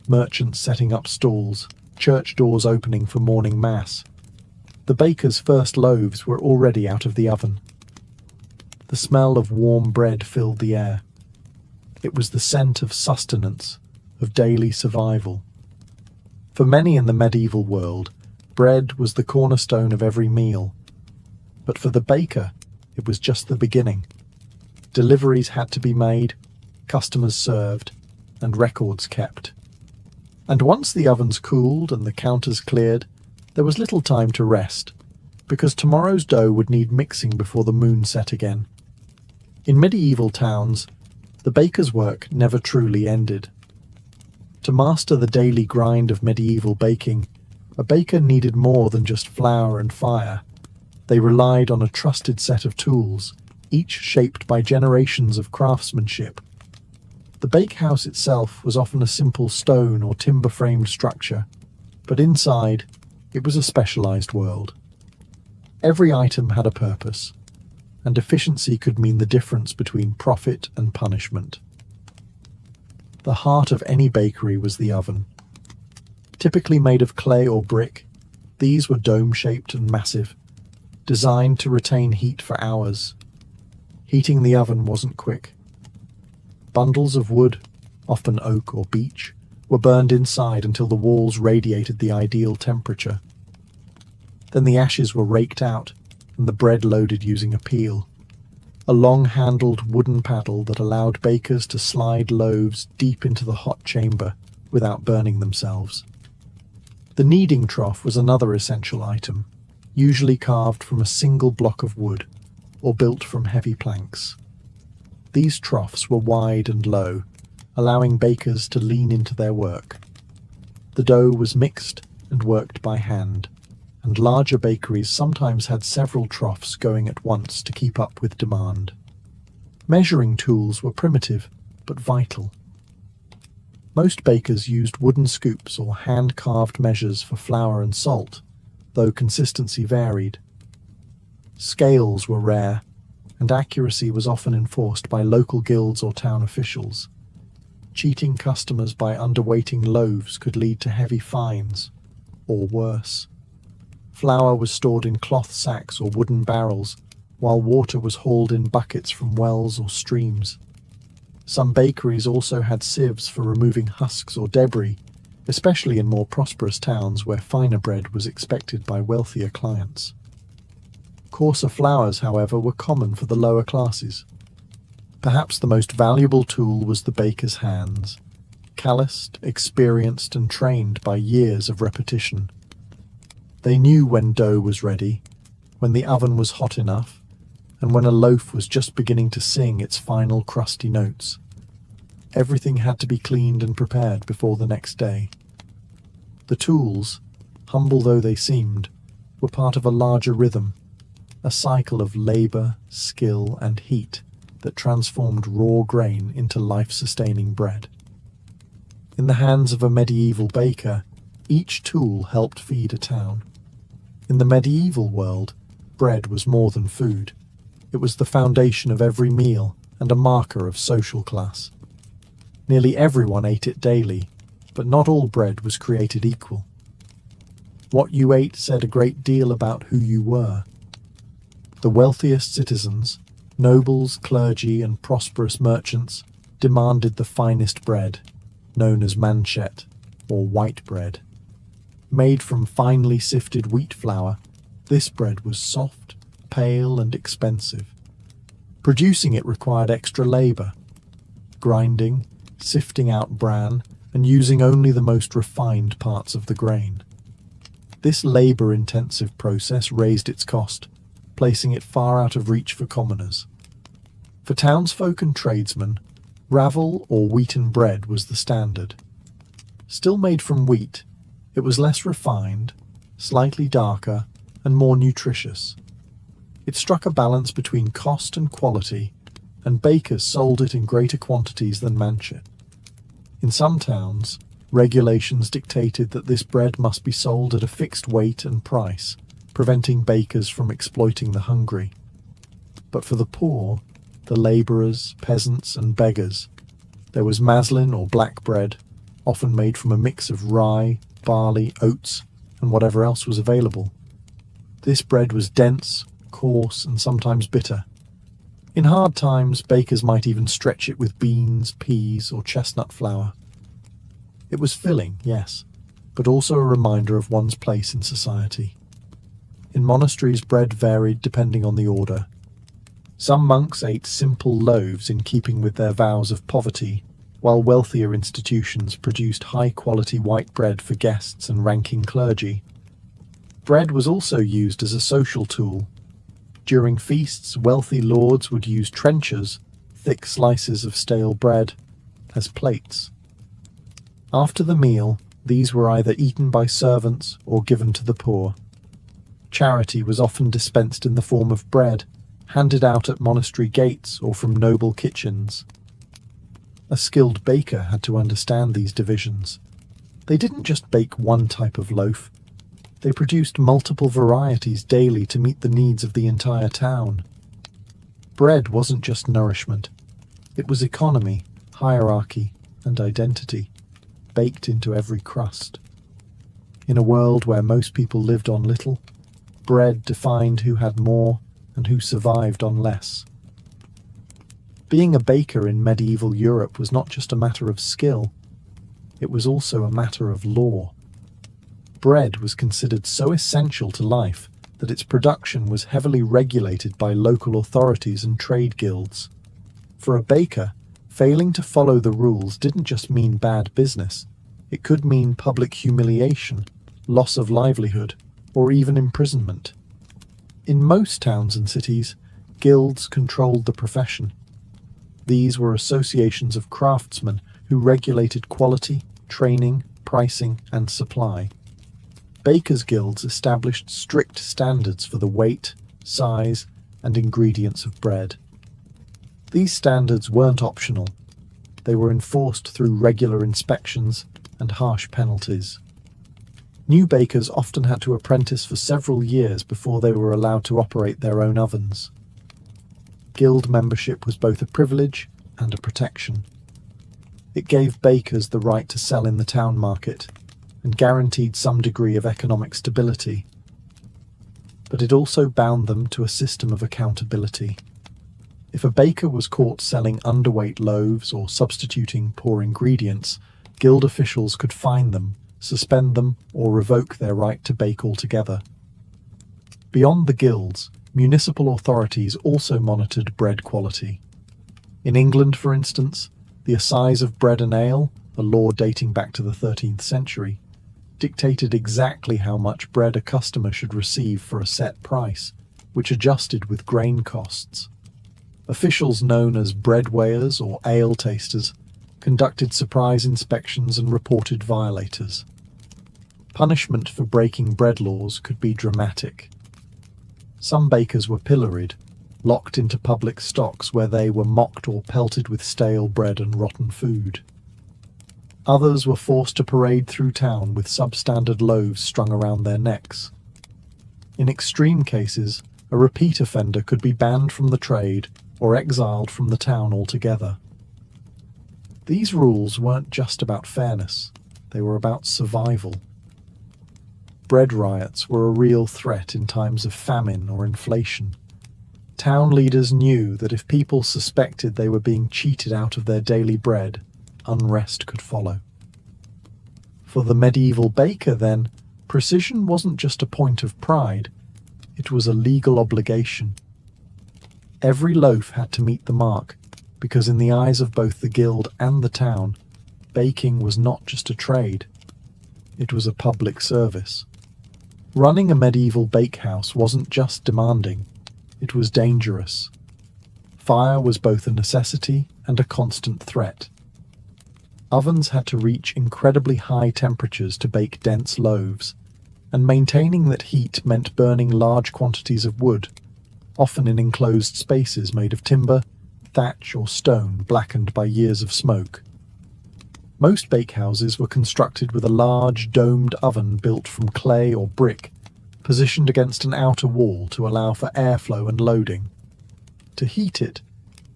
merchants setting up stalls, church doors opening for morning mass, the baker's first loaves were already out of the oven. The smell of warm bread filled the air. It was the scent of sustenance, of daily survival. For many in the medieval world, bread was the cornerstone of every meal. But for the baker, it was just the beginning. Deliveries had to be made, customers served, and records kept. And once the ovens cooled and the counters cleared, there was little time to rest, because tomorrow's dough would need mixing before the moon set again. In medieval towns, the baker's work never truly ended. To master the daily grind of medieval baking, a baker needed more than just flour and fire. They relied on a trusted set of tools, each shaped by generations of craftsmanship. The bakehouse itself was often a simple stone or timber-framed structure, but inside, it was a specialized world. Every item had a purpose, and efficiency could mean the difference between profit and punishment. The heart of any bakery was the oven. Typically made of clay or brick, these were dome-shaped and massive, designed to retain heat for hours. Heating the oven wasn't quick. Bundles of wood, often oak or beech, were burned inside until the walls radiated the ideal temperature. Then the ashes were raked out and the bread loaded using a peel, a long-handled wooden paddle that allowed bakers to slide loaves deep into the hot chamber without burning themselves. The kneading trough was another essential item, usually carved from a single block of wood or built from heavy planks. These troughs were wide and low, allowing bakers to lean into their work. The dough was mixed and worked by hand, and larger bakeries sometimes had several troughs going at once to keep up with demand. Measuring tools were primitive, but vital. Most bakers used wooden scoops or hand-carved measures for flour and salt, though consistency varied. Scales were rare, and accuracy was often enforced by local guilds or town officials. Cheating customers by underweighting loaves could lead to heavy fines, or worse. Flour was stored in cloth sacks or wooden barrels, while water was hauled in buckets from wells or streams. Some bakeries also had sieves for removing husks or debris, especially in more prosperous towns where finer bread was expected by wealthier clients. Coarser flours, however, were common for the lower classes. Perhaps the most valuable tool was the baker's hands, calloused, experienced, and trained by years of repetition. They knew when dough was ready, when the oven was hot enough, and when a loaf was just beginning to sing its final crusty notes. Everything had to be cleaned and prepared before the next day. The tools, humble though they seemed, were part of a larger rhythm, a cycle of labor, skill, and heat that transformed raw grain into life-sustaining bread. In the hands of a medieval baker, each tool helped feed a town. In the medieval world, bread was more than food. It was the foundation of every meal and a marker of social class. Nearly everyone ate it daily, but not all bread was created equal. What you ate said a great deal about who you were. The wealthiest citizens, nobles, clergy, and prosperous merchants demanded the finest bread, known as manchet, or white bread. Made from finely sifted wheat flour, this bread was soft, pale, and expensive. Producing it required extra labor, grinding, sifting out bran, and using only the most refined parts of the grain. This labor-intensive process raised its cost, placing it far out of reach for commoners. For townsfolk and tradesmen, ravel or wheaten bread was the standard. Still made from wheat, it was less refined, slightly darker, and more nutritious. It struck a balance between cost and quality, and bakers sold it in greater quantities than manchet. In some towns, regulations dictated that this bread must be sold at a fixed weight and price, preventing bakers from exploiting the hungry. But for the poor, the labourers, peasants, and beggars, there was maslin or black bread, often made from a mix of rye, barley, oats, and whatever else was available. This bread was dense, coarse, and sometimes bitter. In hard times, bakers might even stretch it with beans, peas, or chestnut flour. It was filling, yes, but also a reminder of one's place in society. In monasteries, bread varied depending on the order. Some monks ate simple loaves in keeping with their vows of poverty, while wealthier institutions produced high-quality white bread for guests and ranking clergy. Bread was also used as a social tool. During feasts, wealthy lords would use trenchers, thick slices of stale bread, as plates. After the meal, these were either eaten by servants or given to the poor. Charity was often dispensed in the form of bread, handed out at monastery gates or from noble kitchens. A skilled baker had to understand these divisions. They didn't just bake one type of loaf. They produced multiple varieties daily to meet the needs of the entire town. Bread wasn't just nourishment. It was economy, hierarchy, and identity, baked into every crust. In a world where most people lived on little, bread defined who had more and who survived on less. Being a baker in medieval Europe was not just a matter of skill, it was also a matter of law. Bread was considered so essential to life that its production was heavily regulated by local authorities and trade guilds. For a baker, failing to follow the rules didn't just mean bad business, it could mean public humiliation, loss of livelihood, or even imprisonment. In most towns and cities, guilds controlled the profession. These were associations of craftsmen who regulated quality, training, pricing, and supply. Bakers' guilds established strict standards for the weight, size, and ingredients of bread. These standards weren't optional. They were enforced through regular inspections and harsh penalties. New bakers often had to apprentice for several years before they were allowed to operate their own ovens. Guild membership was both a privilege and a protection. It gave bakers the right to sell in the town market and guaranteed some degree of economic stability. But it also bound them to a system of accountability. If a baker was caught selling underweight loaves or substituting poor ingredients, guild officials could fine them, suspend them, or revoke their right to bake altogether. Beyond the guilds, municipal authorities also monitored bread quality. In England, for instance, the assize of bread and ale, a law dating back to the 13th century, dictated exactly how much bread a customer should receive for a set price, which adjusted with grain costs. Officials known as bread weighers or ale tasters conducted surprise inspections and reported violators. Punishment for breaking bread laws could be dramatic. Some bakers were pilloried, locked into public stocks where they were mocked or pelted with stale bread and rotten food. Others were forced to parade through town with substandard loaves strung around their necks. In extreme cases, a repeat offender could be banned from the trade or exiled from the town altogether. These rules weren't just about fairness, they were about survival. Bread riots were a real threat in times of famine or inflation. Town leaders knew that if people suspected they were being cheated out of their daily bread, unrest could follow. For the medieval baker, then, precision wasn't just a point of pride, it was a legal obligation. Every loaf had to meet the mark, because in the eyes of both the guild and the town, baking was not just a trade, it was a public service. Running a medieval bakehouse wasn't just demanding, it was dangerous. Fire was both a necessity and a constant threat. Ovens had to reach incredibly high temperatures to bake dense loaves, and maintaining that heat meant burning large quantities of wood, often in enclosed spaces made of timber, thatch or stone blackened by years of smoke. Most bakehouses were constructed with a large domed oven built from clay or brick, positioned against an outer wall to allow for airflow and loading. To heat it,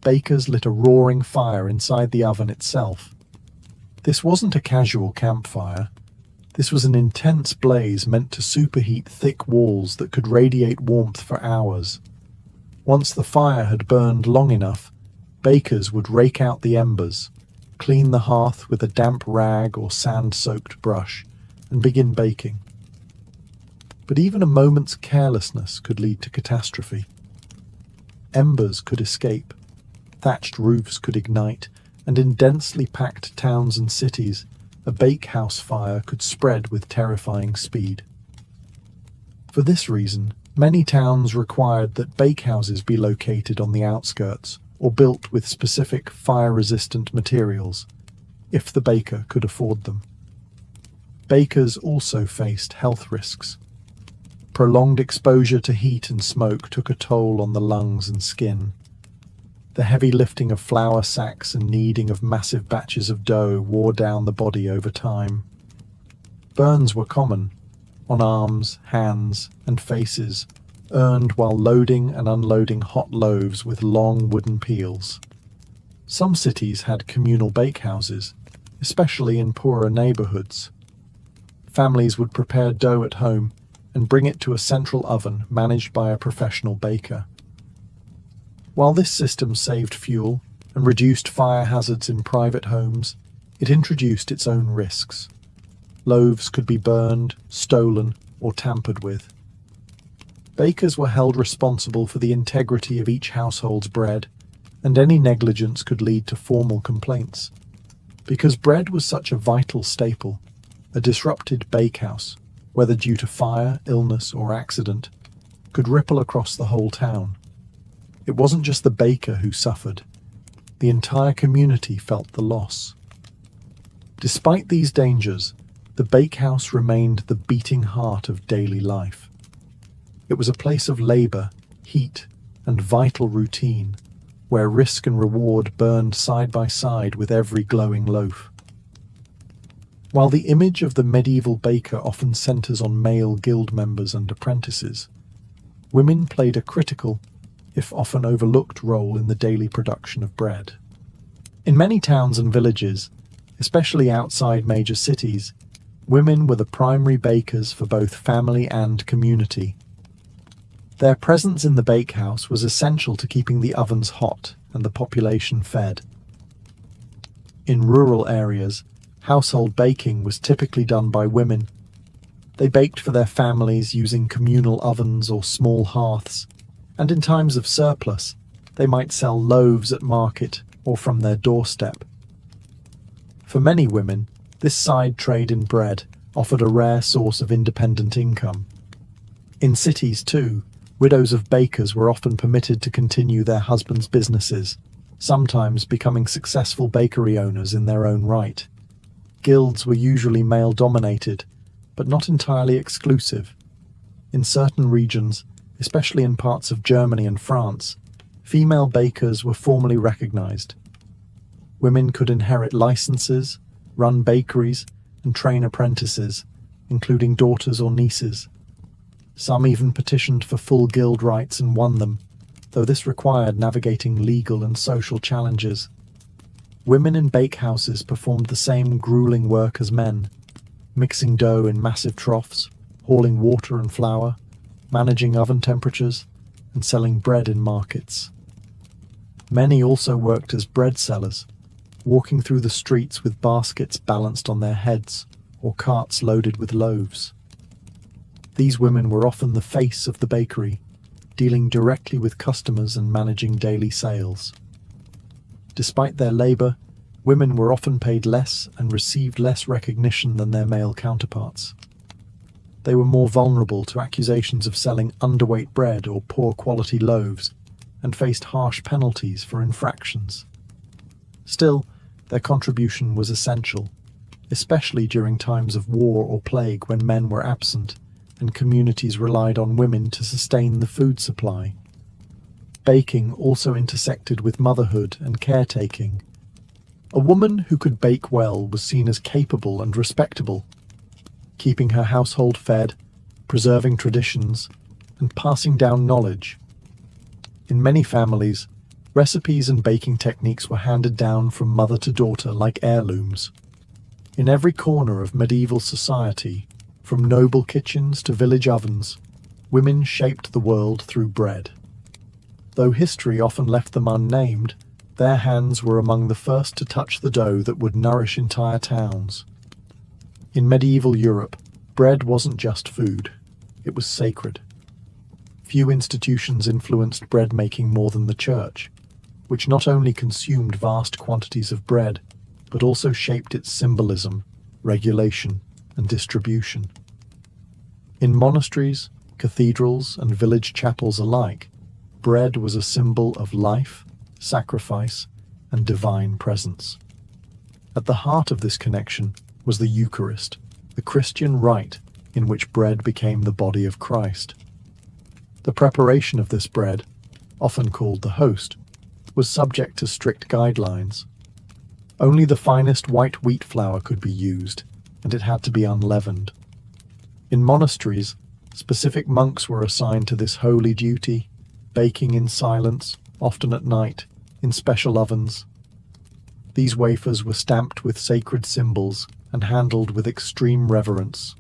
bakers lit a roaring fire inside the oven itself. This wasn't a casual campfire. This was an intense blaze meant to superheat thick walls that could radiate warmth for hours. Once the fire had burned long enough, bakers would rake out the embers, clean the hearth with a damp rag or sand-soaked brush, and begin baking. But even a moment's carelessness could lead to catastrophe. Embers could escape, thatched roofs could ignite, and in densely packed towns and cities, a bakehouse fire could spread with terrifying speed. For this reason, many towns required that bakehouses be located on the outskirts or built with specific fire-resistant materials, if the baker could afford them. Bakers also faced health risks. Prolonged exposure to heat and smoke took a toll on the lungs and skin. The heavy lifting of flour sacks and kneading of massive batches of dough wore down the body over time. Burns were common, on arms, hands, and faces, earned while loading and unloading hot loaves with long wooden peels. Some cities had communal bakehouses, especially in poorer neighborhoods. Families would prepare dough at home and bring it to a central oven managed by a professional baker. While this system saved fuel and reduced fire hazards in private homes, it introduced its own risks. Loaves could be burned, stolen, or tampered with. Bakers were held responsible for the integrity of each household's bread, and any negligence could lead to formal complaints. Because bread was such a vital staple, a disrupted bakehouse, whether due to fire, illness, or accident, could ripple across the whole town. It wasn't just the baker who suffered. The entire community felt the loss. Despite these dangers, the bakehouse remained the beating heart of daily life. It was a place of labor, heat, and vital routine, where risk and reward burned side by side with every glowing loaf. While the image of the medieval baker often centers on male guild members and apprentices, women played a critical, if often overlooked, role in the daily production of bread. In many towns and villages, especially outside major cities, women were the primary bakers for both family and community. Their presence in the bakehouse was essential to keeping the ovens hot and the population fed. In rural areas, household baking was typically done by women. They baked for their families using communal ovens or small hearths, and in times of surplus, they might sell loaves at market or from their doorstep. For many women, this side trade in bread offered a rare source of independent income. In cities, too, widows of bakers were often permitted to continue their husbands' businesses, sometimes becoming successful bakery owners in their own right. Guilds were usually male-dominated, but not entirely exclusive. In certain regions, especially in parts of Germany and France, female bakers were formally recognized. Women could inherit licenses, run bakeries, and train apprentices, including daughters or nieces. Some even petitioned for full guild rights and won them, though this required navigating legal and social challenges. Women in bakehouses performed the same grueling work as men, mixing dough in massive troughs, hauling water and flour, managing oven temperatures, and selling bread in markets. Many also worked as bread sellers, walking through the streets with baskets balanced on their heads or carts loaded with loaves. These women were often the face of the bakery, dealing directly with customers and managing daily sales. Despite their labor, women were often paid less and received less recognition than their male counterparts. They were more vulnerable to accusations of selling underweight bread or poor quality loaves and faced harsh penalties for infractions. Still, their contribution was essential, especially during times of war or plague when men were absent and communities relied on women to sustain the food supply. Baking also intersected with motherhood and caretaking. A woman who could bake well was seen as capable and respectable, keeping her household fed, preserving traditions, and passing down knowledge. In many families, recipes and baking techniques were handed down from mother to daughter like heirlooms. In every corner of medieval society, from noble kitchens to village ovens, women shaped the world through bread. Though history often left them unnamed, their hands were among the first to touch the dough that would nourish entire towns. In medieval Europe, bread wasn't just food, it was sacred. Few institutions influenced bread making more than the church, which not only consumed vast quantities of bread, but also shaped its symbolism, regulation, and distribution. In monasteries, cathedrals, and village chapels alike, bread was a symbol of life, sacrifice, and divine presence. At the heart of this connection was the Eucharist, the Christian rite in which bread became the body of Christ. The preparation of this bread, often called the host, was subject to strict guidelines. Only the finest white wheat flour could be used, and it had to be unleavened. In monasteries, specific monks were assigned to this holy duty, baking in silence, often at night, in special ovens. These wafers were stamped with sacred symbols and handled with extreme reverence.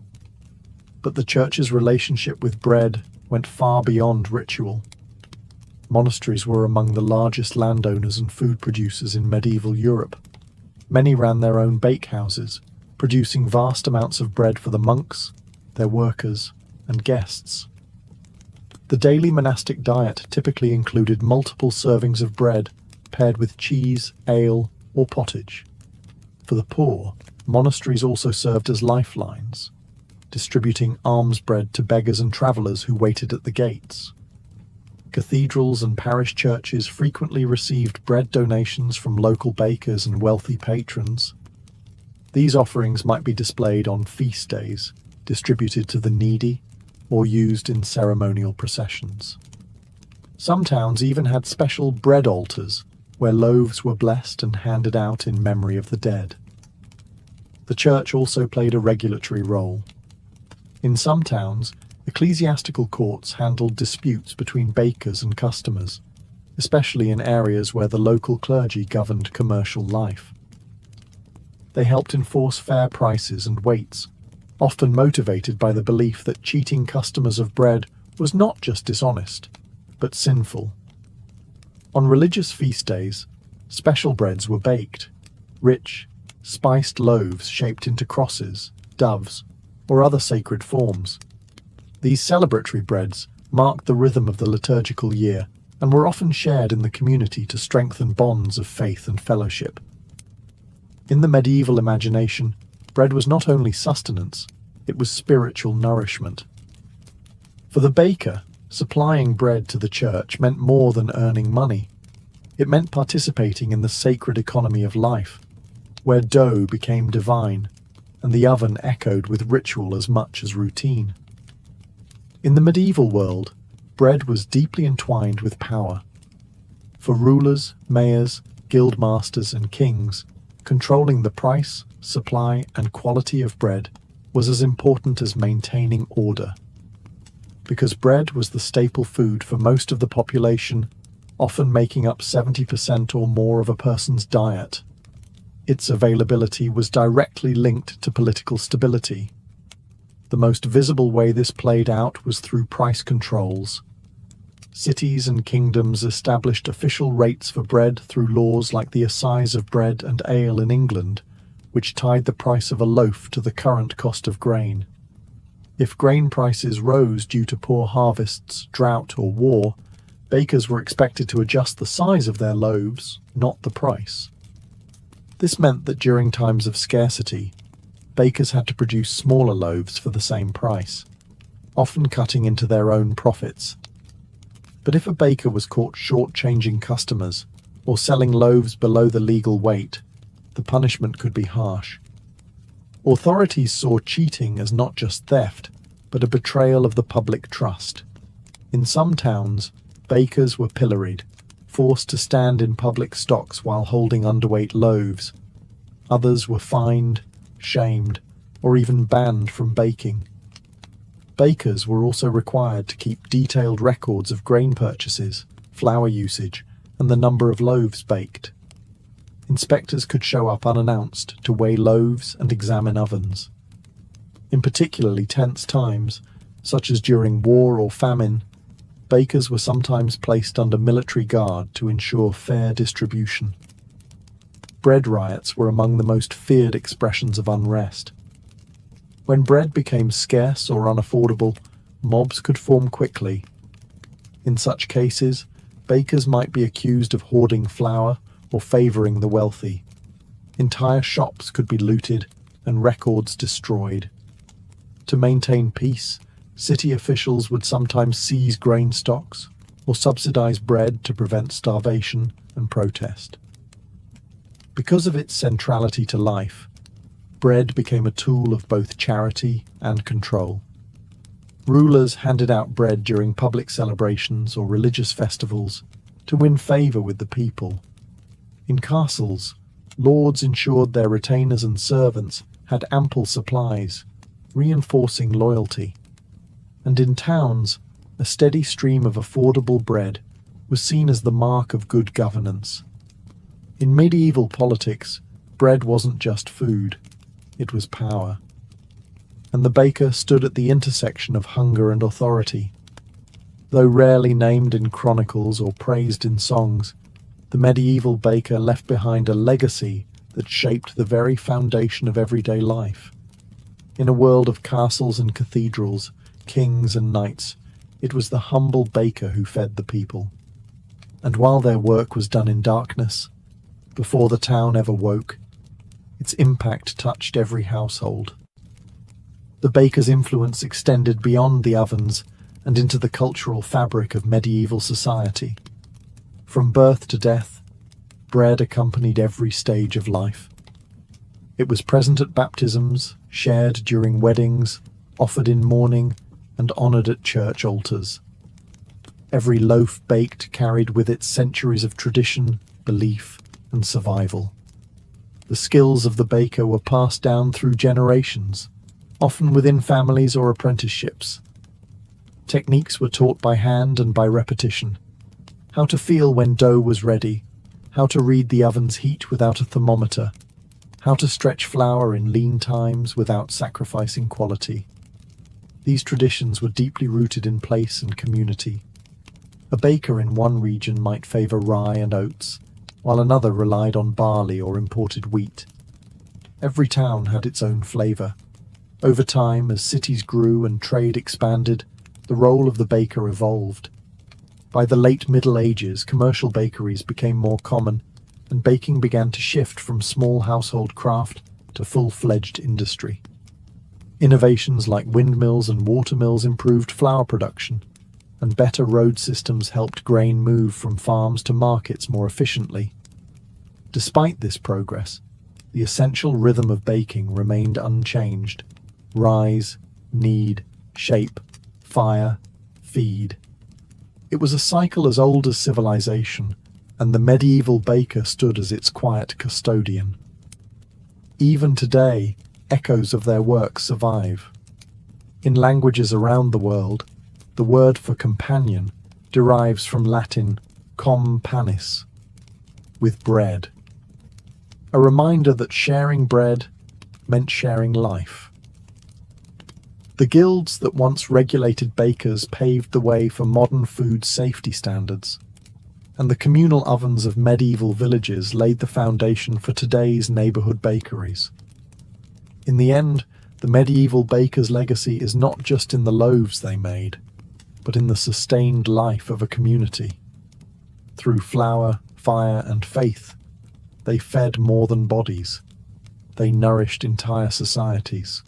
But the Church's relationship with bread went far beyond ritual. Monasteries were among the largest landowners and food producers in medieval Europe. Many ran their own bakehouses, producing vast amounts of bread for the monks, their workers, and guests. The daily monastic diet typically included multiple servings of bread, paired with cheese, ale, or pottage. For the poor, monasteries also served as lifelines, distributing alms bread to beggars and travellers who waited at the gates. Cathedrals and parish churches frequently received bread donations from local bakers and wealthy patrons. These offerings might be displayed on feast days, distributed to the needy, or used in ceremonial processions. Some towns even had special bread altars, where loaves were blessed and handed out in memory of the dead. The church also played a regulatory role. In some towns, ecclesiastical courts handled disputes between bakers and customers, especially in areas where the local clergy governed commercial life. They helped enforce fair prices and weights, often motivated by the belief that cheating customers of bread was not just dishonest, but sinful. On religious feast days, special breads were baked, rich, spiced loaves shaped into crosses, doves, or other sacred forms. These celebratory breads marked the rhythm of the liturgical year and were often shared in the community to strengthen bonds of faith and fellowship. In the medieval imagination, bread was not only sustenance, it was spiritual nourishment. For the baker, supplying bread to the church meant more than earning money. It meant participating in the sacred economy of life, where dough became divine and the oven echoed with ritual as much as routine. In the medieval world, bread was deeply entwined with power. For rulers, mayors, guildmasters, and kings, controlling the price, supply, and quality of bread was as important as maintaining order. Because bread was the staple food for most of the population, often making up 70% or more of a person's diet, Its availability was directly linked to political stability. The most visible way this played out was through price controls. Cities and kingdoms established official rates for bread through laws like the Assize of Bread and Ale in England, which tied the price of a loaf to the current cost of grain. If grain prices rose due to poor harvests, drought, or war, bakers were expected to adjust the size of their loaves, not the price. This meant that during times of scarcity, bakers had to produce smaller loaves for the same price, often cutting into their own profits. But if a baker was caught short-changing customers or selling loaves below the legal weight, the punishment could be harsh. Authorities saw cheating as not just theft, but a betrayal of the public trust. In some towns, bakers were pilloried, forced to stand in public stocks while holding underweight loaves. Others were fined, shamed, or even banned from baking. Bakers were also required to keep detailed records of grain purchases, flour usage, and the number of loaves baked. Inspectors could show up unannounced to weigh loaves and examine ovens. In particularly tense times, such as during war or famine, bakers were sometimes placed under military guard to ensure fair distribution. Bread riots were among the most feared expressions of unrest. When bread became scarce or unaffordable, mobs could form quickly. In such cases, bakers might be accused of hoarding flour or favoring the wealthy. Entire shops could be looted and records destroyed. To maintain peace, city officials would sometimes seize grain stocks or subsidize bread to prevent starvation and protest. Because of its centrality to life, bread became a tool of both charity and control. Rulers handed out bread during public celebrations or religious festivals to win favor with the people. In castles, lords ensured their retainers and servants had ample supplies, reinforcing loyalty. And in towns, a steady stream of affordable bread was seen as the mark of good governance. In medieval politics, bread wasn't just food, it was power. And the baker stood at the intersection of hunger and authority. Though rarely named in chronicles or praised in songs, the medieval baker left behind a legacy that shaped the very foundation of everyday life. In a world of castles and cathedrals, kings and knights, it was the humble baker who fed the people. And while their work was done in darkness, before the town ever woke, its impact touched every household. The baker's influence extended beyond the ovens and into the cultural fabric of medieval society. From birth to death, bread accompanied every stage of life. It was present at baptisms, shared during weddings, offered in mourning, and honored at church altars. Every loaf baked carried with it centuries of tradition, belief, and survival. The skills of the baker were passed down through generations, often within families or apprenticeships. Techniques were taught by hand and by repetition. How to feel when dough was ready, how to read the oven's heat without a thermometer, how to stretch flour in lean times without sacrificing quality. These traditions were deeply rooted in place and community. A baker in one region might favor rye and oats, while another relied on barley or imported wheat. Every town had its own flavor. Over time, as cities grew and trade expanded, the role of the baker evolved. By the late Middle Ages, commercial bakeries became more common, and baking began to shift from small household craft to full-fledged industry. Innovations like windmills and watermills improved flour production, and better road systems helped grain move from farms to markets more efficiently. Despite this progress, the essential rhythm of baking remained unchanged: rise, knead, shape, fire, feed. It was a cycle as old as civilization, and the medieval baker stood as its quiet custodian. Even today, echoes of their work survive. In languages around the world, the word for companion derives from Latin com panis, with bread. a reminder that sharing bread meant sharing life. The guilds that once regulated bakers paved the way for modern food safety standards, and the communal ovens of medieval villages laid the foundation for today's neighborhood bakeries. In the end, the medieval baker's legacy is not just in the loaves they made, but in the sustained life of a community. Through flour, fire, and faith, they fed more than bodies. They nourished entire societies.